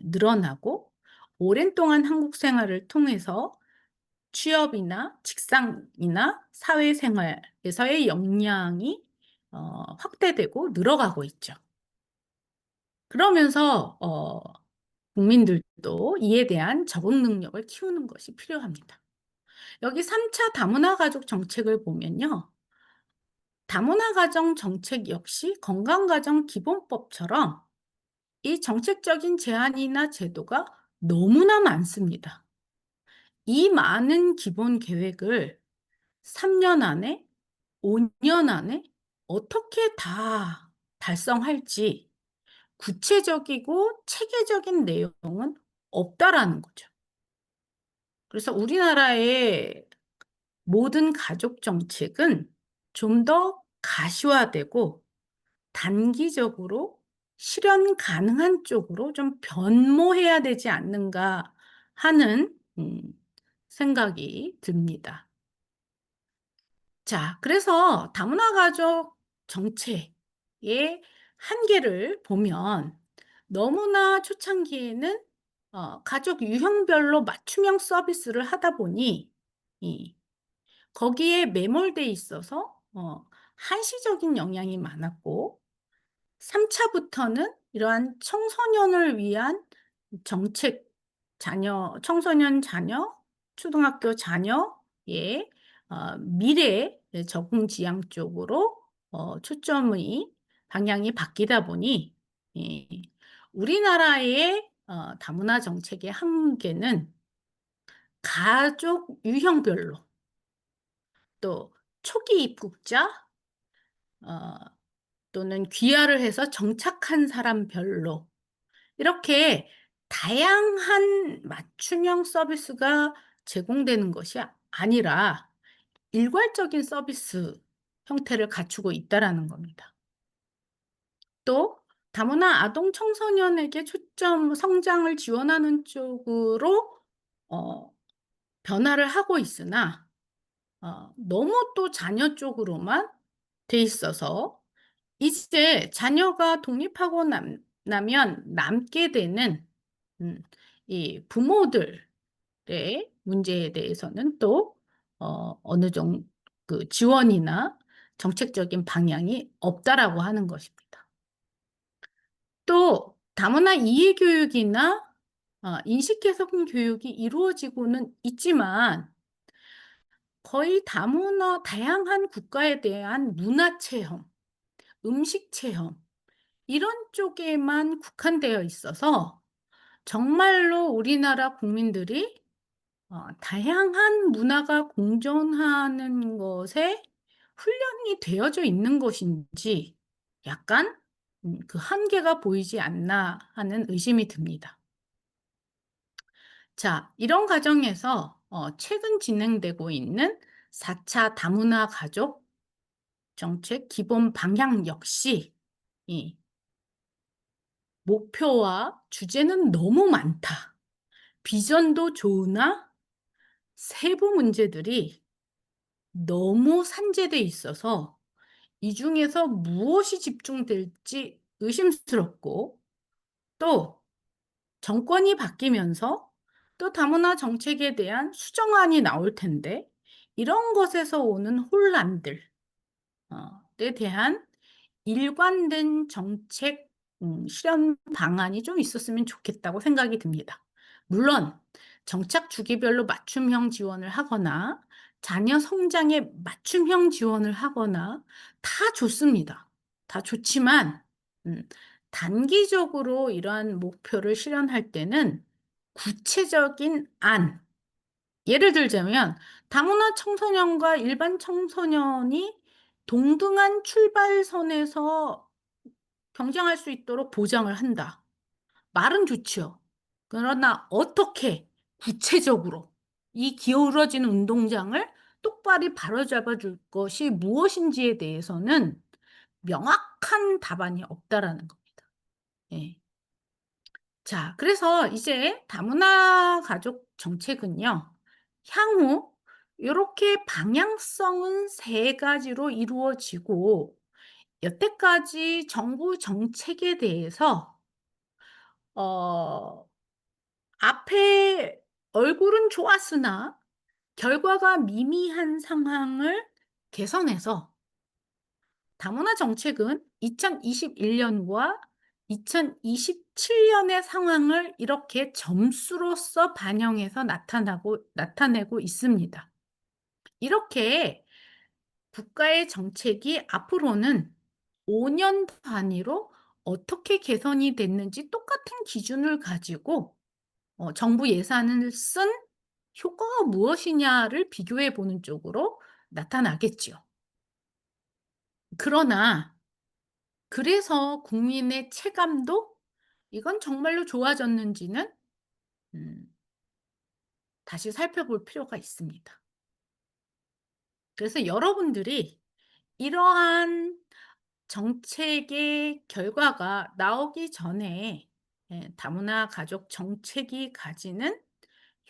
늘어나고 오랜 동안 한국 생활을 통해서 취업이나 직장이나 사회생활에서의 역량이 확대되고 늘어가고 있죠. 그러면서 국민들도 이에 대한 적응 능력을 키우는 것이 필요합니다. 여기 3차 다문화 가족 정책을 보면요. 다문화 가정 정책 역시 건강가정 기본법처럼 이 정책적인 제안이나 제도가 너무나 많습니다. 이 많은 기본 계획을 3년 안에, 5년 안에 어떻게 다 달성할지 구체적이고 체계적인 내용은 없다라는 거죠. 그래서 우리나라의 모든 가족 정책은 좀 더 가시화되고 단기적으로 실현 가능한 쪽으로 좀 변모해야 되지 않는가 하는 생각이 듭니다. 자, 그래서 다문화 가족 정책의 한계를 보면 너무나 초창기에는 가족 유형별로 맞춤형 서비스를 하다 보니 거기에 매몰돼 있어서 한시적인 영향이 많았고 3차부터는 이러한 청소년을 위한 정책, 청소년 자녀, 초등학교 자녀의 미래 적응 지향 쪽으로 초점의 방향이 바뀌다 보니 예, 우리나라의 다문화 정책의 한계는 가족 유형별로 또 초기 입국자 어, 또는 귀화를 해서 정착한 사람별로 이렇게 다양한 맞춤형 서비스가 제공되는 것이 아니라 일괄적인 서비스 형태를 갖추고 있다라는 겁니다. 또 다문화 아동 청소년에게 초점 성장을 지원하는 쪽으로 어, 변화를 하고 있으나 너무 또 자녀 쪽으로만 돼 있어서 이제 자녀가 독립하고 나면 남게 되는 이 부모들의 문제에 대해서는 또 어느 정도 그 지원이나 정책적인 방향이 없다라고 하는 것입니다. 또 다문화 이해 교육이나 인식 개선 교육이 이루어지고는 있지만 거의 다양한 국가에 대한 문화 체험, 음식 체험 이런 쪽에만 국한되어 있어서 정말로 우리나라 국민들이 다양한 문화가 공존하는 것에 훈련이 되어져 있는 것인지 약간 그 한계가 보이지 않나 하는 의심이 듭니다. 자, 이런 과정에서 최근 진행되고 있는 4차 다문화 가족 정책 기본 방향 역시 이 목표와 주제는 너무 많다. 비전도 좋으나 세부 문제들이 너무 산재돼 있어서 이 중에서 무엇이 집중될지 의심스럽고, 또 정권이 바뀌면서 또 다문화 정책에 대한 수정안이 나올 텐데 이런 것에서 오는 혼란들 에 대한 일관된 정책 실현 방안이 좀 있었으면 좋겠다고 생각이 듭니다. 물론 정착 주기별로 맞춤형 지원을 하거나 자녀 성장에 맞춤형 지원을 하거나 다 좋습니다. 다 좋지만 음 단기적으로 이러한 목표를 실현할 때는 구체적인 안, 예를 들자면 다문화 청소년과 일반 청소년이 동등한 출발선에서 경쟁할 수 있도록 보장을 한다. 말은 좋지요. 그러나 어떻게 구체적으로 이 기울어진 운동장을 똑바로 바로잡아 줄 것이 무엇인지에 대해서는 명확한 답안이 없다라는 겁니다. 예. 자, 그래서 이제 다문화 가족 정책은요, 향후 요렇게 방향성은 세 가지로 이루어지고, 여태까지 정부 정책에 대해서 어 앞에 얼굴은 좋았으나 결과가 미미한 상황을 개선해서 다문화 정책은 2021 년과 2027 년의 상황을 이렇게 점수로써 반영해서 나타내고 있습니다. 이렇게 국가의 정책이 앞으로는 5년 단위로 어떻게 개선이 됐는지 똑같은 기준을 가지고 정부 예산을 쓴 효과가 무엇이냐를 비교해 보는 쪽으로 나타나겠지요. 그러나 그래서 국민의 체감도 이건 정말로 좋아졌는지는 음 다시 살펴볼 필요가 있습니다. 그래서 여러분들이 이러한 정책의 결과가 나오기 전에 다문화 가족 정책이 가지는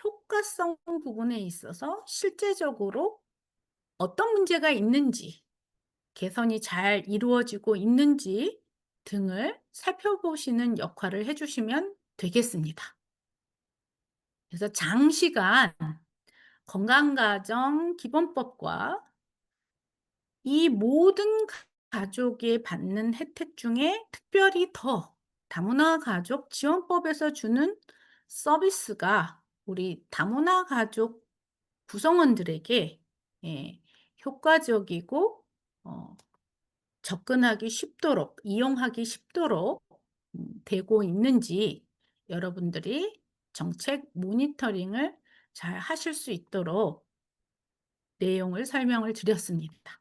효과성 부분에 있어서 실제적으로 어떤 문제가 있는지, 개선이 잘 이루어지고 있는지 등을 살펴보시는 역할을 해 주시면 되겠습니다. 그래서 장시간 건강가정 기본법과 이 모든 가족이 받는 혜택 중에 특별히 더 다문화 가족 지원법에서 주는 서비스가 우리 다문화 가족 구성원들에게 예 효과적이고 어 접근하기 쉽도록, 이용하기 쉽도록 되고 있는지 여러분들이 정책 모니터링을 잘 하실 수 있도록 내용을 설명을 드렸습니다.